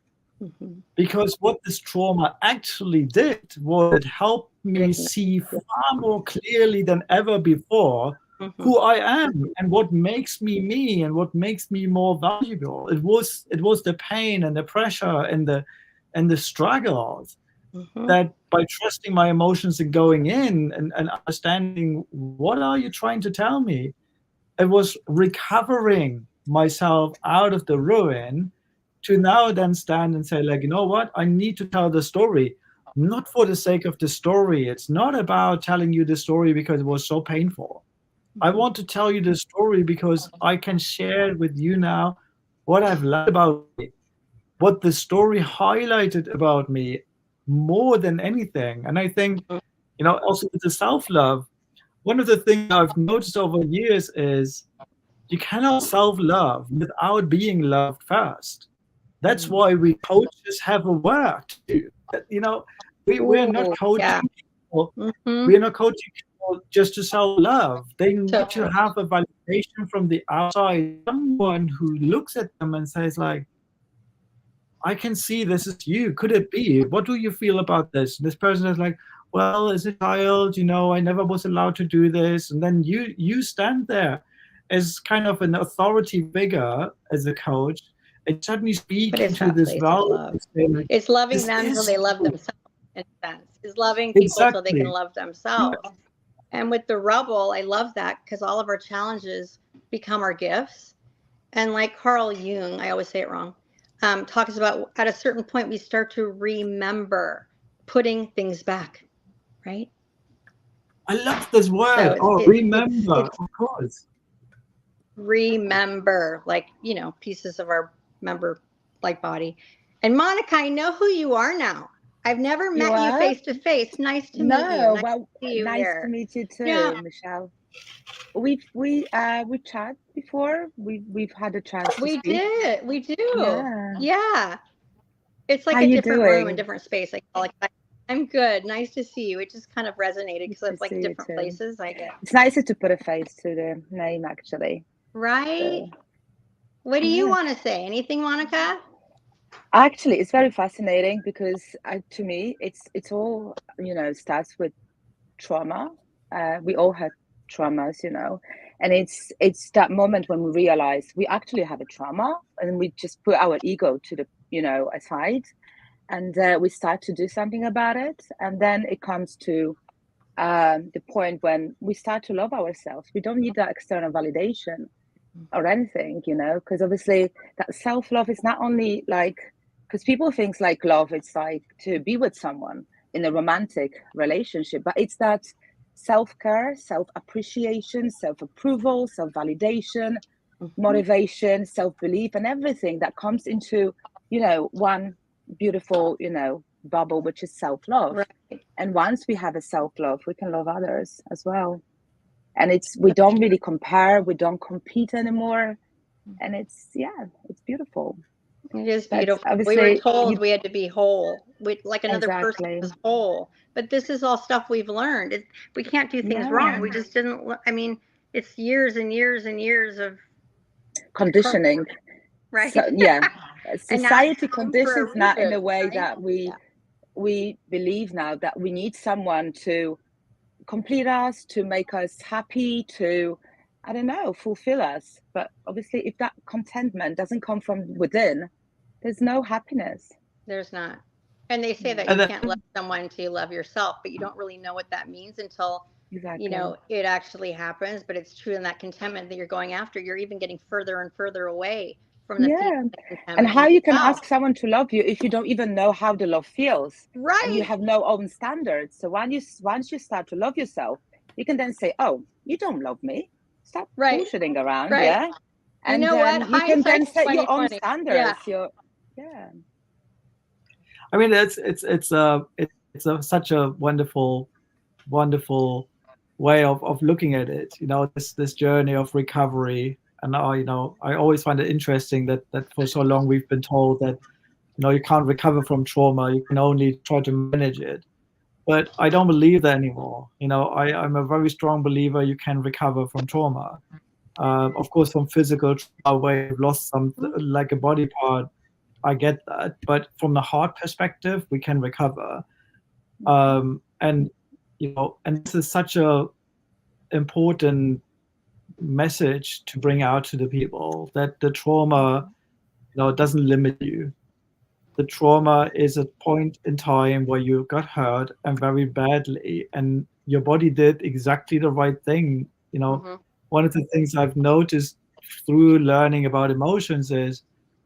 Because what this trauma actually did was it helped me see far more clearly than ever before who I am and what makes me me and what makes me more valuable. It was the pain and the pressure and the struggles that by trusting my emotions and going in and understanding what are you trying to tell me, it was recovering myself out of the ruin to now then stand and say, like, you know what, I need to tell the story, not for the sake of the story. It's not about telling you the story because it was so painful. I want to tell you the story because I can share with you now what I've learned about me, what the story highlighted about me more than anything. And I think, also with the self-love, one of the things I've noticed over years is you cannot self-love without being loved first. That's why we coaches have a work to do. We're not coaching people. We're not coaching people just to self-love. They need to have a validation from the outside, someone who looks at them and says, like, I can see this is you. Could it be? What do you feel about this? And this person is like, well, as a child, I never was allowed to do this. And then you stand there as kind of an authority figure as a coach and suddenly speak into this value. It's loving them so they love themselves, in a sense. It's loving people so they can love themselves. Yeah. And with the rubble, I love that because all of our challenges become our gifts. And like Carl Jung, I always say it wrong, talks about at a certain point we start to remember putting things back, right? I love this word. Remember, of course. Remember, like, pieces of our member like body. And Monica, I know who you are now. I've never You met you are? face to face. Nice to meet you. No, Nice well, to see you nice here. to meet you too, Yeah. Michelle. We chat before. We've had a chance to We speak. did. We do. Yeah. Yeah. It's like How a you different room, a doing? different space. I'm good. Nice to see you. It just kind of resonated because Nice it's to like see you different too. places I get. It's nicer to put a face to the name, actually. Right? So, What do you yeah. want to say? Anything, Monica? Actually, it's very fascinating because to me, it's all, starts with trauma. We all have traumas, and it's that moment when we realize we actually have a trauma, and we just put our ego to the, aside, and we start to do something about it, and then it comes to the point when we start to love ourselves. We don't need that external validation or anything, because obviously that self-love is not only like, because people think like love, it's like to be with someone in a romantic relationship, but it's that self-care, self-appreciation, self-approval, self-validation, motivation, self-belief, and everything that comes into, one beautiful, bubble, which is self-love. Right. And once we have a self-love, we can love others as well. And we don't really compare, we don't compete anymore. And it's beautiful. It is That's beautiful. We were obviously told we had to be whole. Like another person exactly. is whole. But this is all stuff we've learned. We can't do things wrong. We just didn't. I mean, it's years and years and years of Conditioning. right? So, yeah. And now Society it's time for conditions a that in reboot, a way right? that we believe now that we need someone to complete us, to make us happy, to, I don't know, fulfill us. But obviously, if that contentment doesn't come from within, there's no happiness. There's not. And they say that And you then, can't love someone until you love yourself, but you don't really know what that means until Exactly. it actually happens. But it's true in that contentment that you're going after. You're even getting further and further away from the Yeah. contentment. And how you can yourself. ask someone to love you if you don't even know how the love feels, and you Right. have no own standards. So once you start to love yourself, you can then say, "Oh, you don't love me. Stop Right. bullshitting around." Right. Yeah. And You know what? you can then Hindsight's set your own 20/20. standards. Yeah. Yeah. I mean, it's such a wonderful way of looking at it. This journey of recovery, and I always find it interesting that for so long we've been told that you can't recover from trauma, you can only try to manage it. But I don't believe that anymore. I'm a very strong believer you can recover from trauma. Of course, from physical trauma where you've lost like a body part, I get that. But from the heart perspective, we can recover. And this is such a important message to bring out to the people, that the trauma, doesn't limit you. The trauma is a point in time where you got hurt and very badly, and your body did exactly the right thing. One of the things I've noticed through learning about emotions is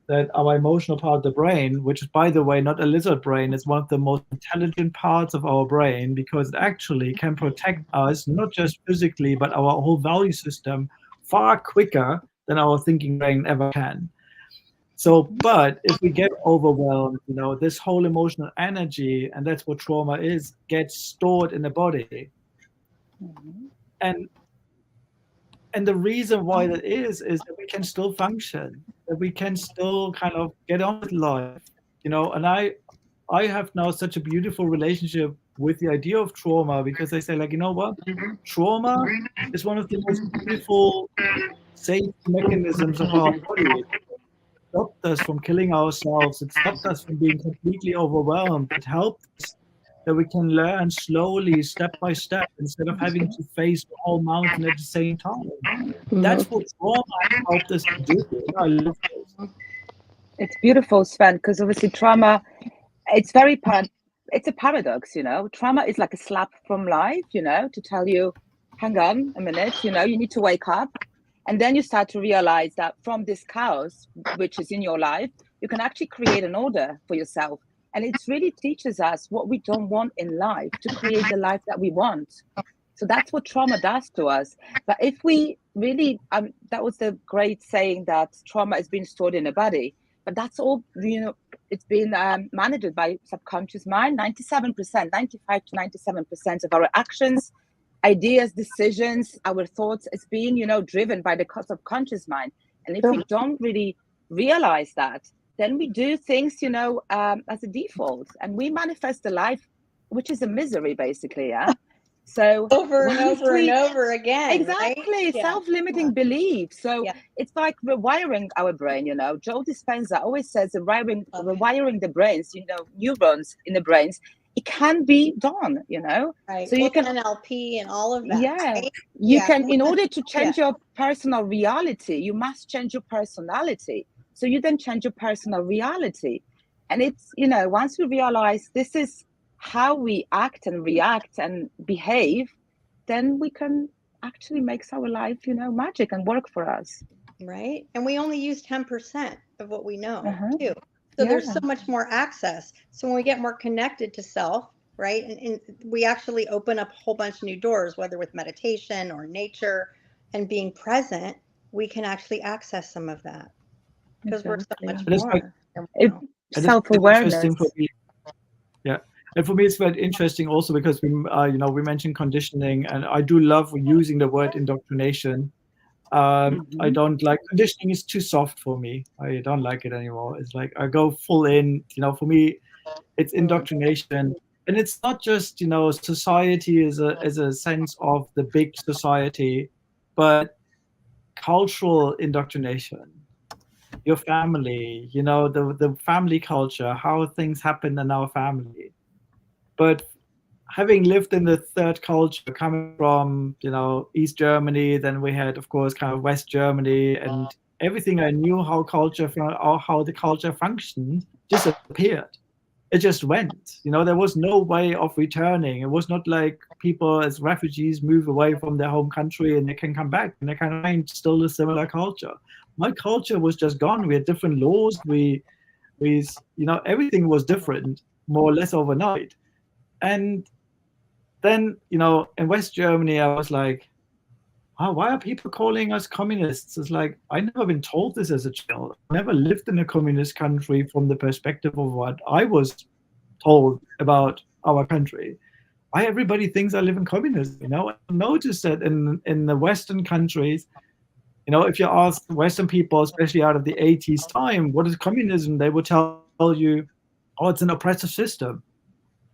that our emotional part of the brain, which is, by the way, not a lizard brain, is one of the most intelligent parts of our brain, because it actually can protect us, not just physically, but our whole value system far quicker than our thinking brain ever can. So, but if we get overwhelmed, this whole emotional energy, and that's what trauma is, gets stored in the body. And the reason why that is that we can still function, that we can still kind of get on with life, and I have now such a beautiful relationship with the idea of trauma, because I say, like, you know what, trauma is one of the most beautiful safe mechanisms of our body. It stopped us from killing ourselves. It stopped us from being completely overwhelmed. It helped us that we can learn slowly, step by step, instead of having to face the whole mountain at the same time. That's what trauma helped us to do. I love this. It's beautiful, Sven, because obviously trauma, it's a paradox, Trauma is like a slap from life, to tell you, hang on a minute, you need to wake up. And then you start to realize that from this chaos, which is in your life, you can actually create an order for yourself. And it really teaches us what we don't want in life to create the life that we want. So that's what trauma does to us. But if we really, that was the great saying that trauma is being stored in the body. But that's all, it's been managed by subconscious mind. 97%, 95 to 97% of our actions, ideas, decisions, our thoughts is being, driven by the subconscious mind. And if we don't really realize that, then we do things, as a default, and we manifest a life which is a misery, basically. Yeah. So over and over and over again. Exactly, right? self-limiting belief. So it's like rewiring our brain. Joe Dispenza always says rewiring the brains, neurons in the brains. It can be done, Right. So you can NLP and all of that. Yeah, right? you can. In order to change your personal reality, you must change your personality. So you then change your personal reality, and it's once we realize this is how we act and react and behave, then we can actually make our life, magic and work for us. Right. And we only use 10% of what we know too. So Yeah. there's so much more access. So when we get more connected to self, right, and we actually open up a whole bunch of new doors, whether with meditation or nature and being present, we can actually access some of that because we're so much more. Self-awareness. Yeah. And for me, it's very interesting also because we mentioned conditioning, and I do love using the word indoctrination. I don't like conditioning; is too soft for me. I don't like it anymore. It's like I go full in. For me, it's indoctrination, and it's not just society as a sense of the big society, but cultural indoctrination. Your family, the family culture, how things happen in our family. But having lived in the third culture, coming from East Germany, then we had, of course, kind of West Germany, and everything I knew how the culture functioned disappeared. It just went. There was no way of returning. It was not like people as refugees move away from their home country and they can come back and they can find still a similar culture. My culture was just gone. We had different laws. We everything was different, more or less overnight. And then, in West Germany, I was like, oh, why are people calling us communists? It's like, I never been told this as a child. I never lived in a communist country from the perspective of what I was told about our country. Why everybody thinks I live in communism, I noticed that in the Western countries, if you ask Western people, especially out of the 80s time, what is communism? They would tell you, oh, it's an oppressive system.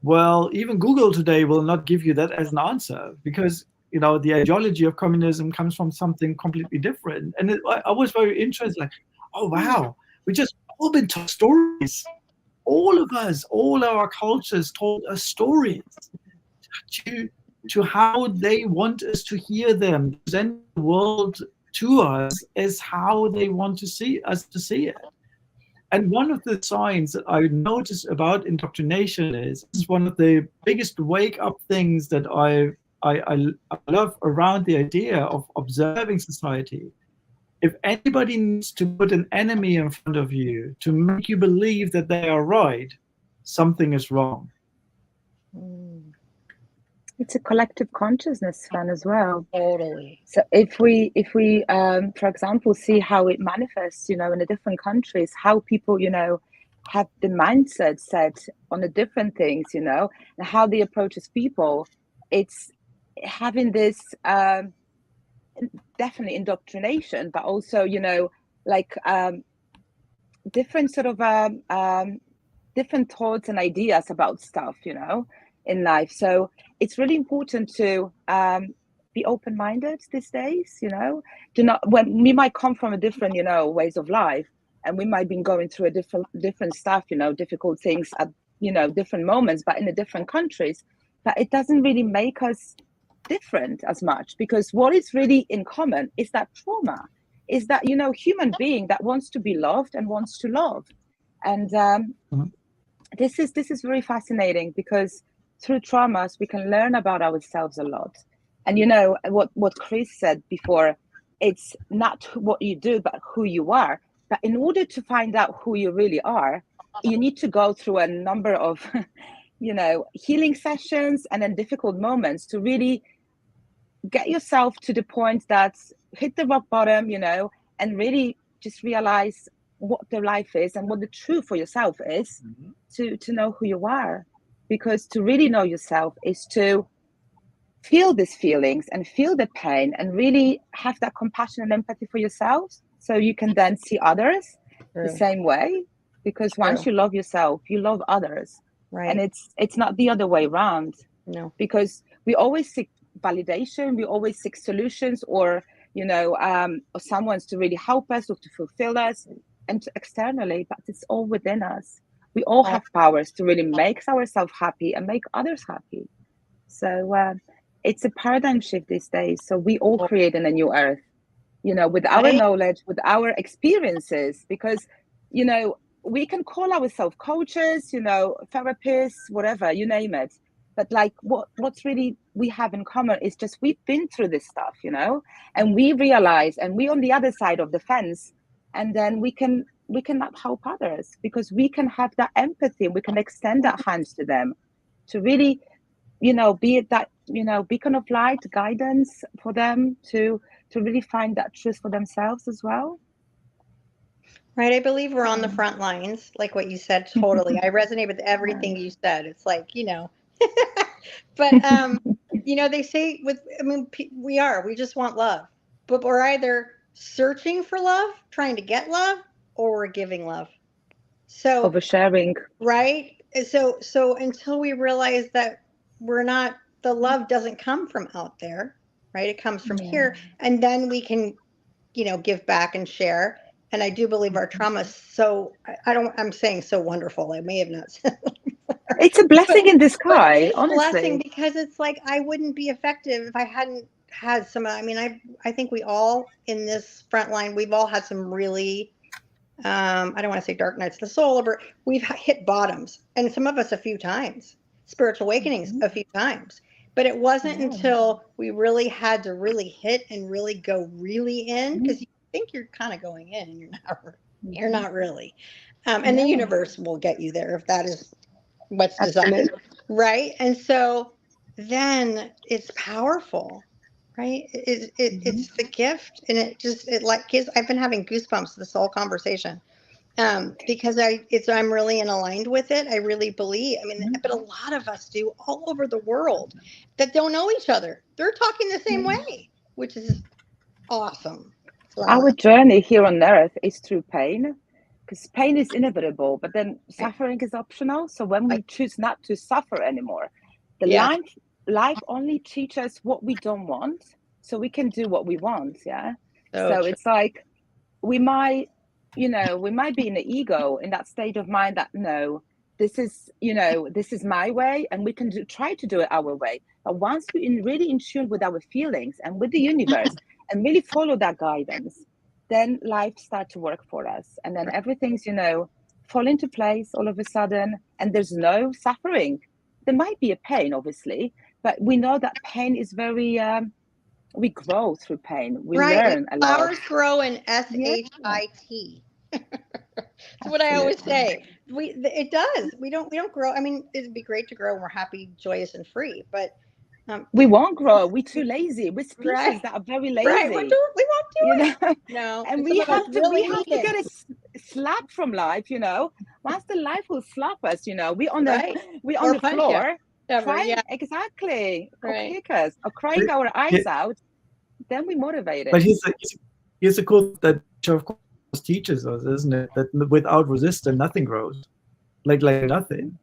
Well, even Google today will not give you that as an answer because, the ideology of communism comes from something completely different. And I was very interested, like, oh, wow, we just all been told stories. All of us, all our cultures told us stories to how they want us to hear them, present the world to us as how they want to see us to see it. And one of the signs that I notice about indoctrination is one of the biggest wake-up things that I love around the idea of observing society. If anybody needs to put an enemy in front of you to make you believe that they are right, something is wrong. It's a collective consciousness, Sven, as well. Totally. So if we for example, see how it manifests, in the different countries, how people, have the mindset set on the different things, and how they approaches people, it's having this definitely indoctrination, but also, different sort of different thoughts and ideas about stuff, in life. So it's really important to be open-minded these days, when we might come from a different, ways of life, and we might be going through a different stuff, difficult things at, different moments, but in the different countries, but it doesn't really make us different as much, because what is really in common is that trauma, is that, human being that wants to be loved and wants to love. And this is very fascinating, because through traumas we can learn about ourselves a lot. And what Chris said before, it's not what you do but who you are. But in order to find out who you really are, you need to go through a number of healing sessions and then difficult moments to really get yourself to the point that hit the rock bottom, and really just realize what the life is and what the truth for yourself is, to know who you are. Because to really know yourself is to feel these feelings and feel the pain and really have that compassion and empathy for yourself, so you can then see others the same way. Because once you love yourself, you love others. Right. And it's not the other way around. No. Because we always seek validation, we always seek solutions, or or someone's to really help us or to fulfill us, and externally, but it's all within us. We all have powers to really make ourselves happy and make others happy. So it's a paradigm shift these days. So we all create in a new earth, with our knowledge, with our experiences, because, we can call ourselves coaches, therapists, whatever, you name it. But like what's really we have in common is just we've been through this stuff, and we realize, and we on the other side of the fence, and then we can help others, because we can have that empathy, we can extend that hand to them to really, be that, beacon of light, guidance for them to really find that truth for themselves as well. Right. I believe we're on the front lines, like what you said. Totally. I resonate with everything you said. It's like, but, they say we just want love, but we're either searching for love, trying to get love, or we're giving love. So oversharing. Right. So until we realize that the love doesn't come from out there, right? It comes from here. And then we can, give back and share. And I do believe our trauma is I'm saying so wonderful. I may have not said it's a blessing in disguise, honestly. Blessing, because it's like I wouldn't be effective if I hadn't had some. I mean, I think we all in this front line, we've all had some really, I don't want to say dark nights of the soul, but we've hit bottoms, and some of us a few times, spiritual awakenings a few times. But it wasn't until we really had to really hit and really go really in, because you think you're kind of going in and you're not really. And the universe will get you there if that is what's designed. Right. And so then it's powerful, right? It's the gift. And I've been having goosebumps this whole conversation. Because I'm really aligned with it. I really believe. I mean, but a lot of us do all over the world that don't know each other. They're talking the same way, which is awesome. Our journey here on earth is through pain, because pain is inevitable, but then suffering is optional. So when we choose not to suffer anymore, life only teaches us what we don't want, so we can do what we want. So it's like we might be in the ego, in that state of mind that no, this is my way, and we can try to do it our way. But once we're really in tune with our feelings and with the universe and really follow that guidance, then life starts to work for us, and then everything's fall into place all of a sudden, and there's no suffering. There might be a pain, obviously, but we know that pain is very we grow through pain. We learn a lot. Flowers grow in SHIT. That's what I always say. It does. We don't grow. I mean, it'd be great to grow when we're happy, joyous, and free, but we won't grow. We're too lazy. We're species that are very lazy. Right. We won't do it. No. And we have to get a slap from life. Once the life will slap us, we on the floor. Crying, exactly. Right. Or kick us, or crying our eyes out. Then we motivate it. But here's a cool that of course teaches us, isn't it? That without resistance, nothing grows. Like nothing.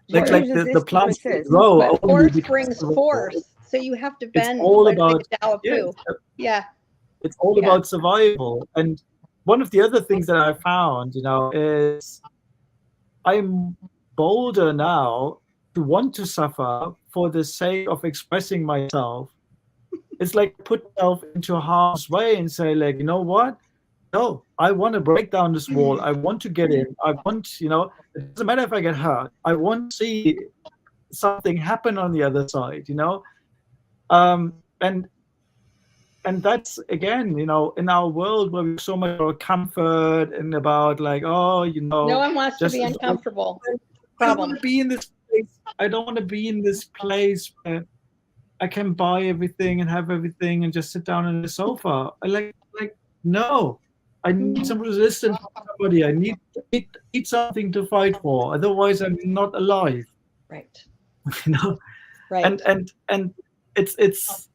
Like the plants grow. Force brings force. So you have to bend. It's all about It's all about survival. And one of the other things that I found, is I'm bolder now to want to suffer for the sake of expressing myself. It's like put myself into harm's way and say, like, you know what? No, I want to break down this wall. I want to get in. I want, it doesn't matter if I get hurt. I want to see something happen on the other side, and that's, again, in our world where we're so much about comfort and about like, no one wants to be uncomfortable. I don't want to be in this place. I don't want to be in this place where I can buy everything and have everything and just sit down on the sofa. No, I need some resistance from somebody. I need something to fight for. Otherwise, I'm not alive. Right. You know, Right. and it's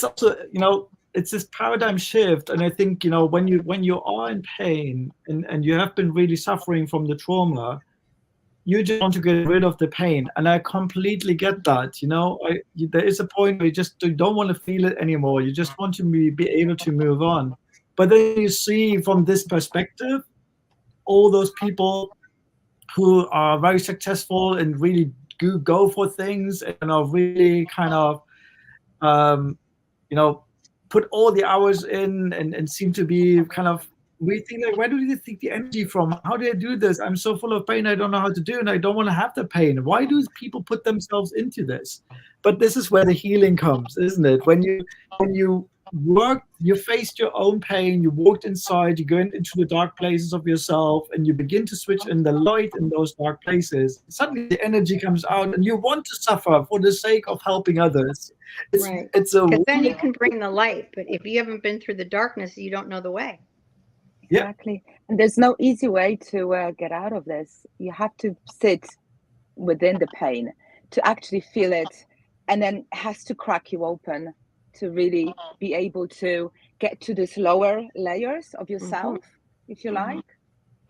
also, you know, it's this paradigm shift. And I think, you know, when you are in pain and you have been really suffering from the trauma, you just want to get rid of the pain, and I completely get that. You know, there is a point where you just don't want to feel it anymore. You just want to be able to move on. But then you see from this perspective all those people who are very successful and really go for things and are really kind of you know, put all the hours in and seem to be kind of, we think like, where do you think the energy from? How do I do this? I'm so full of pain. I don't know how to do it, and I don't want to have the pain. Why do people put themselves into this? But this is where the healing comes, isn't it? When you work, you faced your own pain, you walked inside, you go into the dark places of yourself, and you begin to switch in the light in those dark places. Suddenly the energy comes out, and you want to suffer for the sake of helping others. Right. It's a Because then you can bring the light. But if you haven't been through the darkness, you don't know the way. Exactly. And there's no easy way to get out of this. You have to sit within the pain to actually feel it, and then it has to crack you open to really be able to get to these lower layers of yourself, if you like.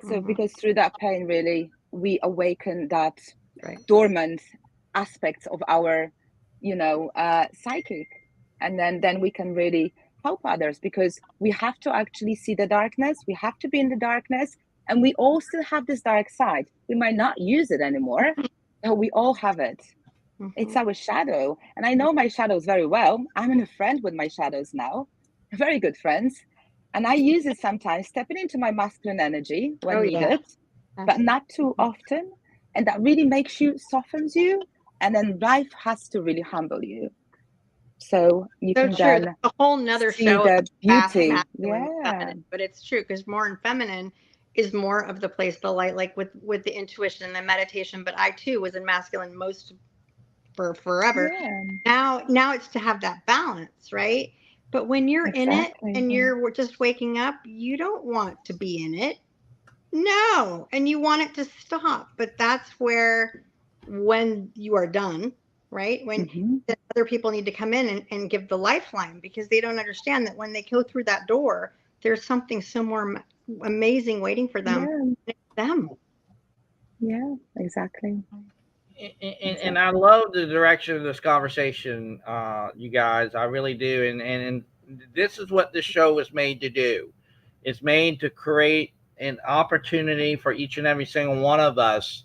So because through that pain, really, we awaken that dormant aspects of our, you know, psychic, and then we can really help others, because we have to actually see the darkness. We have to be in the darkness, and we all still have this dark side. We might not use it anymore, but we all have it. It's our shadow, and I know my shadows very well. I'm a friend with my shadows now, very good friends, and I use it sometimes, stepping into my masculine energy when needed, but not too often. And that really makes you, softens you, and then life has to really humble you. So you can then a whole nother see show the beauty. Feminine, but it's true, because more and feminine is more of the place, the light, like with the intuition and the meditation. But I too was in masculine most for forever. Now it's to have that balance, right? But when you're in it and you're just waking up, you don't want to be in it. No, and you want it to stop. But that's where, when you are done, right? When other people need to come in and give the lifeline, because they don't understand that when they go through that door, there's something so more amazing waiting for them. Yeah, exactly. And I love the direction of this conversation, you guys. I really do. And this is what this show is made to do. It's made to create an opportunity for each and every single one of us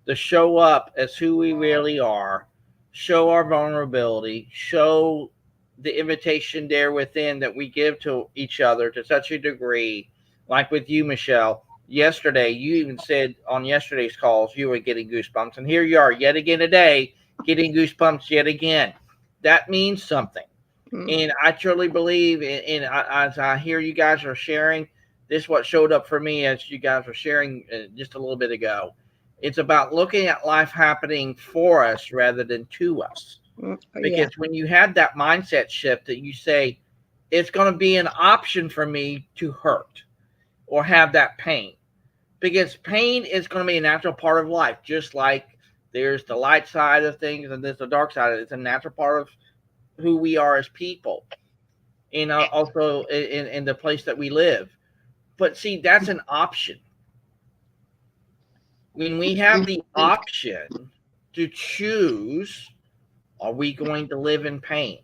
to show up as who we really are, show our vulnerability, show the invitation there within that we give to each other to such a degree. Like with you, Michelle, yesterday, you even said on yesterday's calls you were getting goosebumps, and here you are yet again today getting goosebumps yet again. That means something. And I truly believe as I hear you guys are sharing, this is what showed up for me as you guys were sharing just a little bit ago. It's about looking at life happening for us rather than to us. Because when you have that mindset shift that you say, it's going to be an option for me to hurt or have that pain. Because pain is going to be a natural part of life, just like there's the light side of things and there's the dark side of it. It's a natural part of who we are as people, and also in the place that we live. But see, that's an option. When we have the option to choose, are we going to live in pain?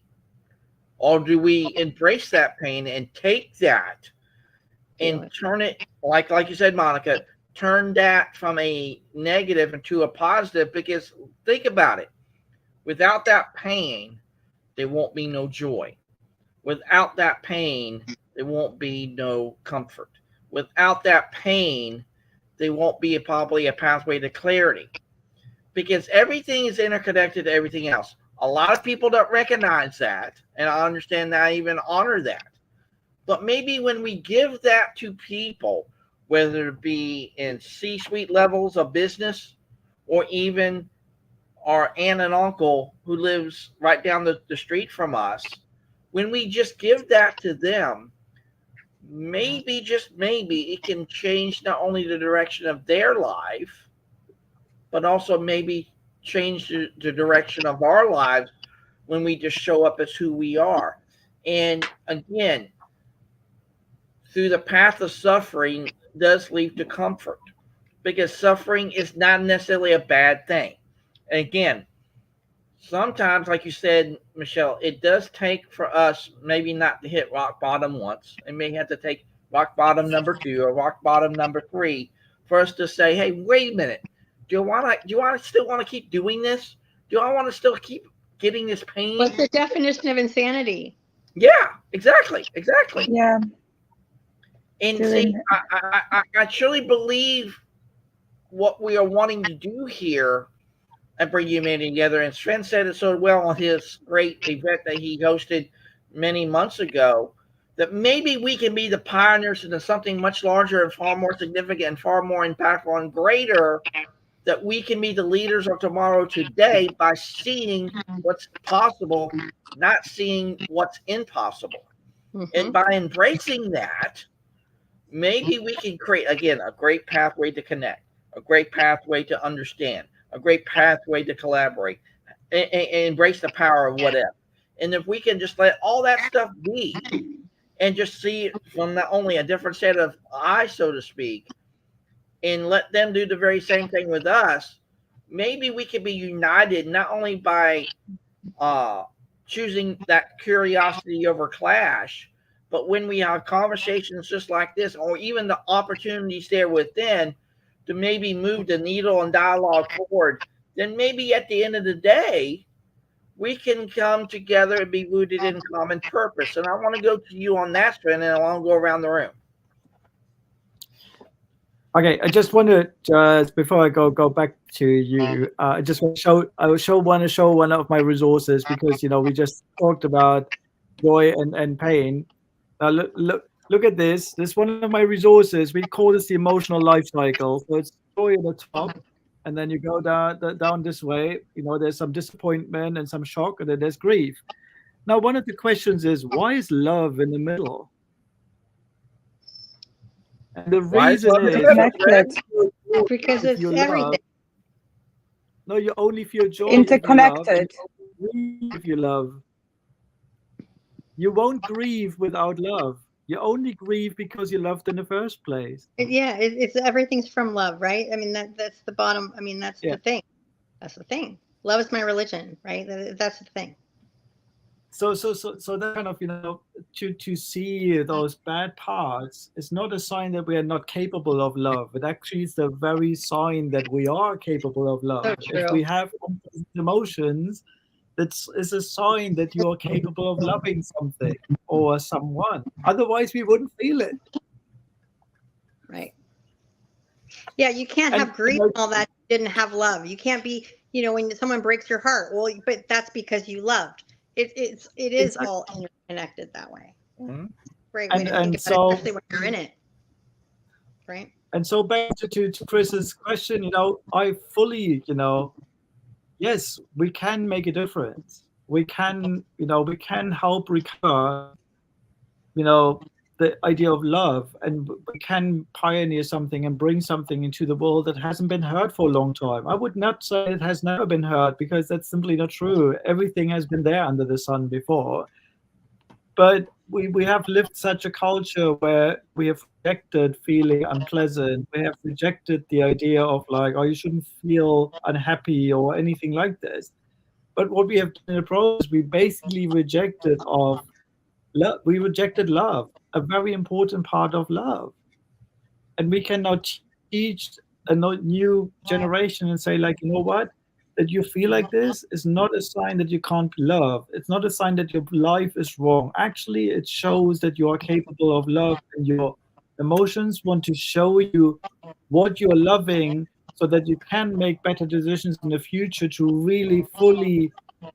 Or do we embrace that pain and take that and turn it, like you said, Monica, turn that from a negative into a positive? Because think about it. Without that pain, there won't be no joy. Without that pain, there won't be no comfort. Without that pain, there won't be probably a pathway to clarity, because everything is interconnected to everything else. A lot of people don't recognize that, and I understand that, I even honor that. But maybe when we give that to people, whether it be in C-suite levels of business or even our aunt and uncle who lives right down the street from us, when we just give that to them, maybe, just maybe, it can change not only the direction of their life, but also maybe change the direction of our lives when we just show up as who we are. And again, through the path of suffering does lead to comfort, because suffering is not necessarily a bad thing. And again, sometimes, like you said, Michelle, it does take for us maybe not to hit rock bottom once. It may have to take rock bottom number 2 or rock bottom number 3 for us to say, "Hey, wait a minute. Do you want to still want to keep doing this? Do I want to still keep getting this pain?" What's the definition of insanity? Yeah, exactly. Yeah. And see, I truly believe what we are wanting to do here and bring humanity together. And Sven said it so well on his great event that he hosted many months ago, that maybe we can be the pioneers into something much larger and far more significant and far more impactful and greater, that we can be the leaders of tomorrow today by seeing what's possible, not seeing what's impossible. And by embracing that, maybe we can create, again, a great pathway to connect, a great pathway to understand, a great pathway to collaborate, and embrace the power of what if. And if we can just let all that stuff be and just see it from not only a different set of eyes, so to speak, and let them do the very same thing with us, maybe we can be united not only by choosing that curiosity over clash, but when we have conversations just like this, or even the opportunities there within to maybe move the needle and dialogue forward, then maybe at the end of the day, we can come together and be rooted in common purpose. And I want to go to you on that, Sven, and I want to go around the room. Okay, I just want to just before I go back to you, I just want to show one of my resources, because we just talked about joy and pain. Now look at this. This is one of my resources. We call this the emotional life cycle. So it's joy at the top, and then you go down this way. There's some disappointment and some shock, and then there's grief. Now, one of the questions is, why is love in the middle? And the reason is because it's everything. No, you only feel joy interconnected. If you love, you won't grieve without love. You only grieve because you loved in the first place. Yeah, it's everything's from love, right? I mean, that's the bottom. I mean, that's the thing. That's the thing. Love is my religion, right? That's the thing. So that kind of, to see those bad parts is not a sign that we are not capable of love. It actually is the very sign that we are capable of love. So if we have emotions, that is a sign that you are capable of loving something or someone. Otherwise, we wouldn't feel it. Right. Yeah, you can't have grief and all that. You didn't have love. You can't be, when someone breaks your heart. Well, but that's because you loved. It is exactly. All interconnected that way. Mm-hmm. Great way to think about it, especially when you're in it. Right. And so back to Chris's question, I fully, yes, we can make a difference. We can, we can help recover, the idea of love, and we can pioneer something and bring something into the world that hasn't been heard for a long time. I would not say it has never been heard, because that's simply not true. Everything has been there under the sun before. But we have lived such a culture where we have rejected feeling unpleasant. We have rejected the idea of you shouldn't feel unhappy or anything like this. But what we have done in the process, we basically rejected love. We rejected love, a very important part of love. And we can now teach a new generation and say, you know what? That you feel like this is not a sign that you can't love. It's not a sign that your life is wrong. Actually, it shows that you are capable of love, and your emotions want to show you what you're loving, so that you can make better decisions in the future to really fully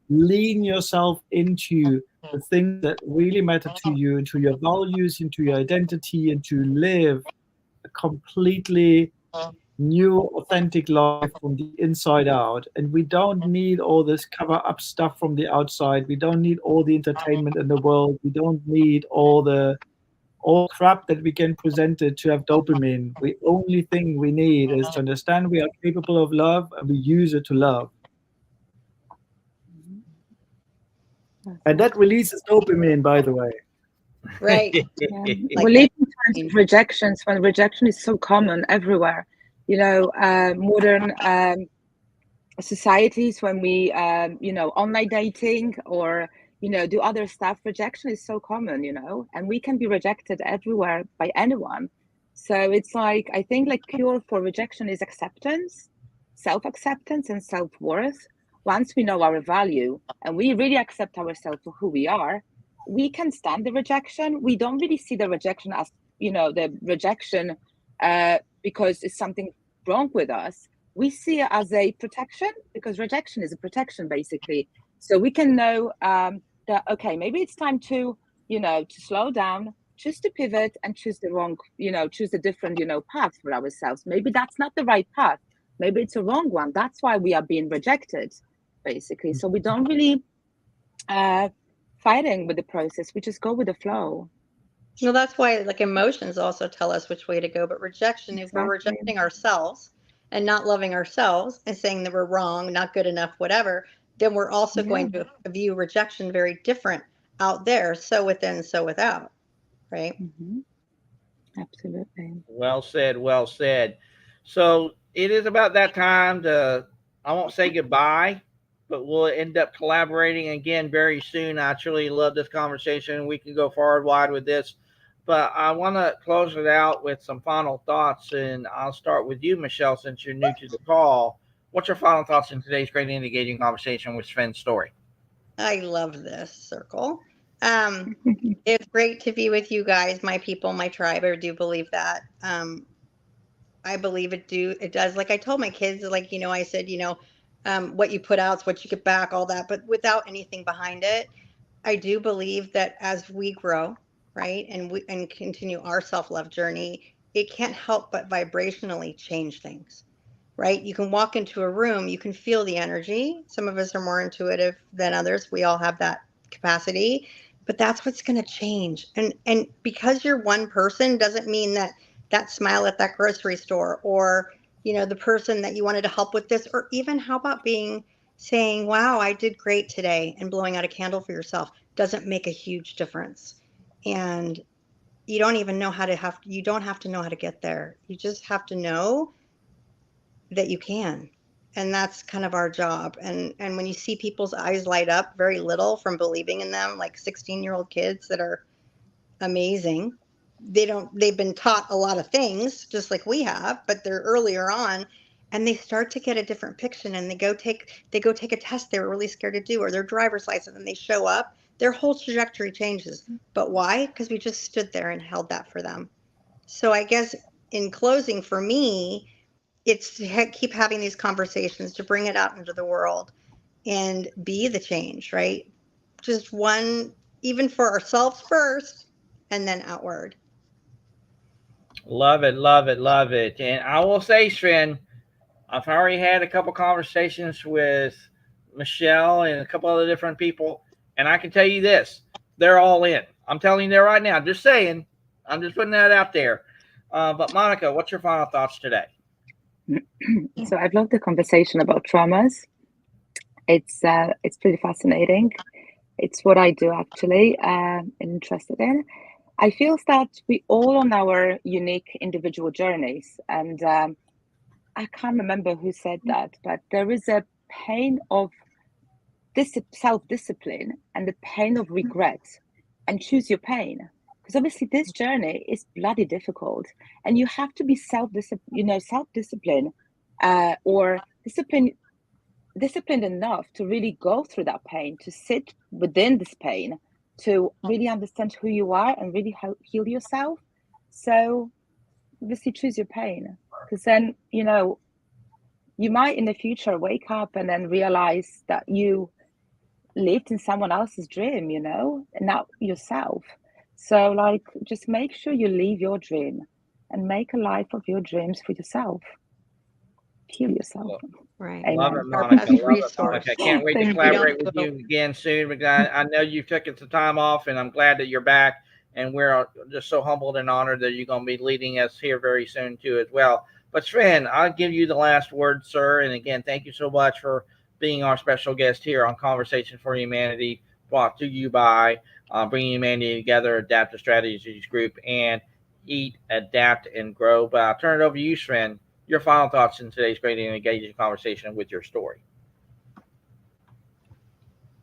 lean yourself into the things that really matter to you, into your values, into your identity, and to live a completely new, authentic life from the inside out. And we don't need all this cover-up stuff from the outside. We don't need all the entertainment in the world. We don't need all the all crap that we get presented to have dopamine. The only thing we need is to understand we are capable of love and we use it to love. And that releases dopamine, by the way. Right. We live in times of rejections when rejection is so common everywhere. Modern societies, when we, online dating or, do other stuff, rejection is so common, and we can be rejected everywhere by anyone. So it's like, I think like cure for rejection is acceptance, self-acceptance and self-worth. Once we know our value and we really accept ourselves for who we are, we can stand the rejection. We don't really see the rejection as, the rejection because it's something wrong with us. We see it as a protection, because rejection is a protection, basically. So we can know that, okay, maybe it's time to, to slow down, choose to pivot and choose choose a different, path for ourselves. Maybe that's not the right path. Maybe it's a wrong one. That's why we are being rejected, basically. So we don't really fighting with the process. We just go with the flow. Well, that's why like emotions also tell us which way to go. But rejection, if we're Exactly. rejecting ourselves and not loving ourselves and saying that we're wrong, not good enough, whatever, then we're also going to view rejection very different out there. So within, so without, right? Absolutely. Well said, well said. So it is about that time to, I won't say goodbye, but we'll end up collaborating again very soon. I truly love this conversation. We can go far and wide with this, but I want to close it out with some final thoughts. And I'll start with you, Michelle, since you're new to the call. What's your final thoughts in today's great and engaging conversation with Sven's story? I love this circle. It's great to be with you guys, my people, my tribe. I do believe that. I believe it does. Like I told my kids, like, I said, what you put out is what you get back, all that, but without anything behind it. I do believe that as we grow, right, and continue our self-love journey, it can't help but vibrationally change things, right? You can walk into a room, you can feel the energy. Some of us are more intuitive than others. We all have that capacity, but that's what's going to change. And because you're one person doesn't mean that smile at that grocery store, or the person that you wanted to help with this, or even how about saying, wow, I did great today, and blowing out a candle for yourself doesn't make a huge difference. And you don't even know you don't have to know how to get there. You just have to know that you can. And that's kind of our job. And when you see people's eyes light up very little from believing in them, like 16-year-old kids that are amazing, they've been taught a lot of things just like we have, but they're earlier on, and they start to get a different picture, and they go take a test they were really scared to do, or their driver's license, and they show up, their whole trajectory changes. But why? Because we just stood there and held that for them. So I guess in closing, for me, it's to keep having these conversations, to bring it out into the world and be the change, right? Just one, even for ourselves first, and then outward. Love it, love it, love it. And I will say, Sven, I've already had a couple conversations with Michelle and a couple other different people, and I can tell you this: they're all in. I'm telling you that right now. Just saying. I'm just putting that out there. But Monica, what's your final thoughts today? So I've loved the conversation about traumas. It's pretty fascinating. It's what I do actually, and interested in. I feel that we all on our unique individual journeys, and I can't remember who said that, but there is a pain of self-discipline and the pain of regret, and choose your pain, because obviously this journey is bloody difficult, and you have to be self-discipline, or disciplined enough to really go through that pain, to sit within this pain, to really understand who you are and really heal yourself. So obviously choose your pain, because then you might in the future wake up and then realize that you lived in someone else's dream, and not yourself. So like, just make sure you live your dream and make a life of your dreams for yourself. Heal yourself. Right. Love Amen. it, Monica. Best Love it, resource. Monica. Can't wait to Thank you. collaborate with you again soon. Because I know you've taken some time off, and I'm glad that you're back. And we're just so humbled and honored that you're going to be leading us here very soon too as well. But Sven, I'll give you the last word, sir. And again, thank you so much for being our special guest here on Conversation for Humanity, brought to you by Bringing Humanity Together, Adaptive Strategies Group, and Eat, Adapt, and Grow. But I'll turn it over to you, Sven. Your final thoughts in today's great and engaging conversation with your story.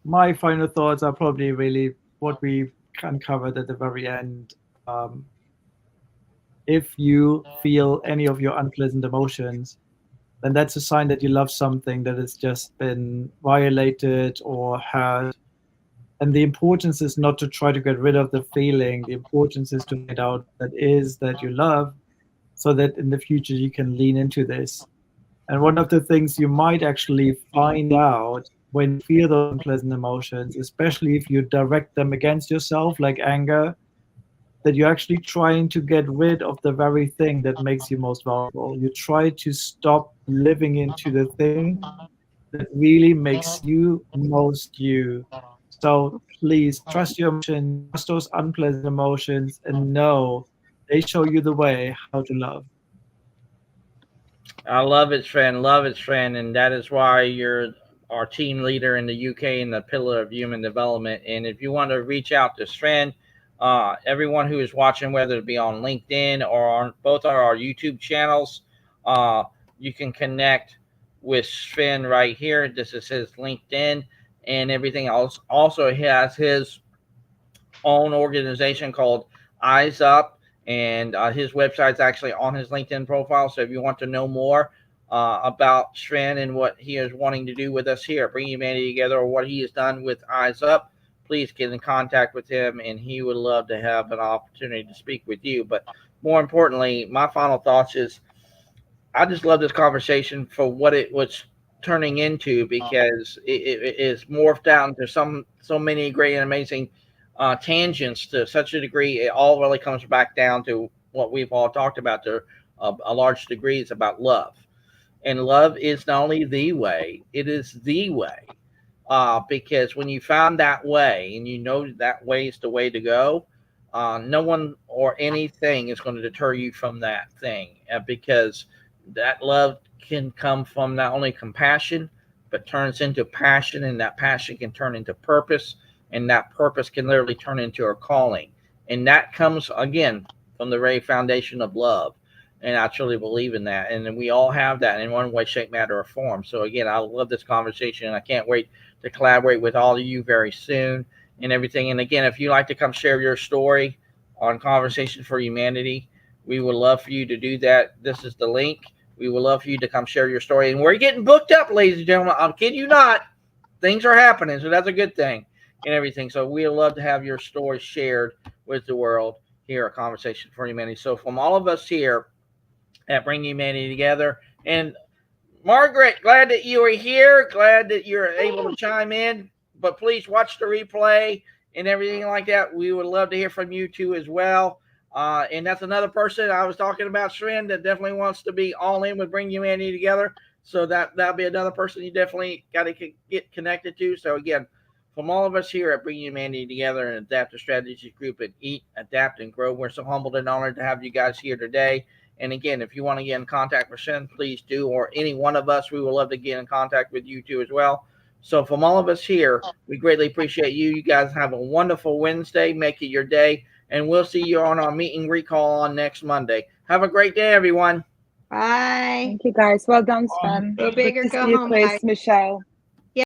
My final thoughts are probably really what we uncovered at the very end. If you feel any of your unpleasant emotions, then that's a sign that you love something that has just been violated or hurt. And the importance is not to try to get rid of the feeling. The importance is to find out what that is that you love, so that in the future you can lean into this. And one of the things you might actually find out when you feel those unpleasant emotions, especially if you direct them against yourself, like anger, that you're actually trying to get rid of the very thing that makes you most valuable. You try to stop living into the thing that really makes you most you. So please trust your emotions, trust those unpleasant emotions, and know they show you the way how to love. I love it, Sven. Love it, Sven. And that is why you're our team leader in the UK and the pillar of human development. And if you want to reach out to Sven, everyone who is watching, whether it be on LinkedIn or on both our YouTube channels, you can connect with Sven right here. This is his LinkedIn and everything else. Also, he has his own organization called Eyes Up, and his website's actually on his LinkedIn profile. So if you want to know more about Sven and what he is wanting to do with us here, Bring Humanity Together, or what he has done with Eyes Up, please get in contact with him, and he would love to have an opportunity to speak with you. But more importantly, my final thoughts is I just love this conversation for what it was turning into, because it is morphed out into so many great and amazing tangents to such a degree. It all really comes back down to what we've all talked about. To a large degree, is about love, and love is not only the way; it is the way. Because when you found that way, and you know that way is the way to go, no one or anything is going to deter you from that thing, because that love can come from not only compassion, but turns into passion, and that passion can turn into purpose, and that purpose can literally turn into a calling. And that comes again from the very foundation of love. And I truly believe in that. And we all have that in one way, shape, matter, or form. So again, I love this conversation, and I can't wait to collaborate with all of you very soon and everything. And again, if you'd like to come share your story on Conversation for Humanity, we would love for you to do that. This is the link. We would love for you to come share your story. And we're getting booked up, ladies and gentlemen. I'm kidding you not. Things are happening, so that's a good thing and everything. So we'd love to have your story shared with the world here at Conversation for Humanity. So from all of us here at Bring Humanity Together, and Margaret, glad that you are here. Glad that you're able to chime in. But please watch the replay and everything like that. We would love to hear from you too as well. And that's another person I was talking about, Sven, that definitely wants to be all in with Bring Humanity Together. So that'll be another person you definitely got to get connected to. So again, from all of us here at Bring Humanity Together and Adaptive Strategies Group and Eat, Adapt, and Grow, we're so humbled and honored to have you guys here today. And again, if you want to get in contact with Sven, please do, or any one of us. We would love to get in contact with you too as well. So from all of us here, we greatly appreciate you. You guys have a wonderful Wednesday. Make it your day. And we'll see you on our meet and greet call on next Monday. Have a great day, everyone. Bye. Thank you, guys. Well done, Sven. Go big or Good to go see you, home, Chris, guys. Michelle.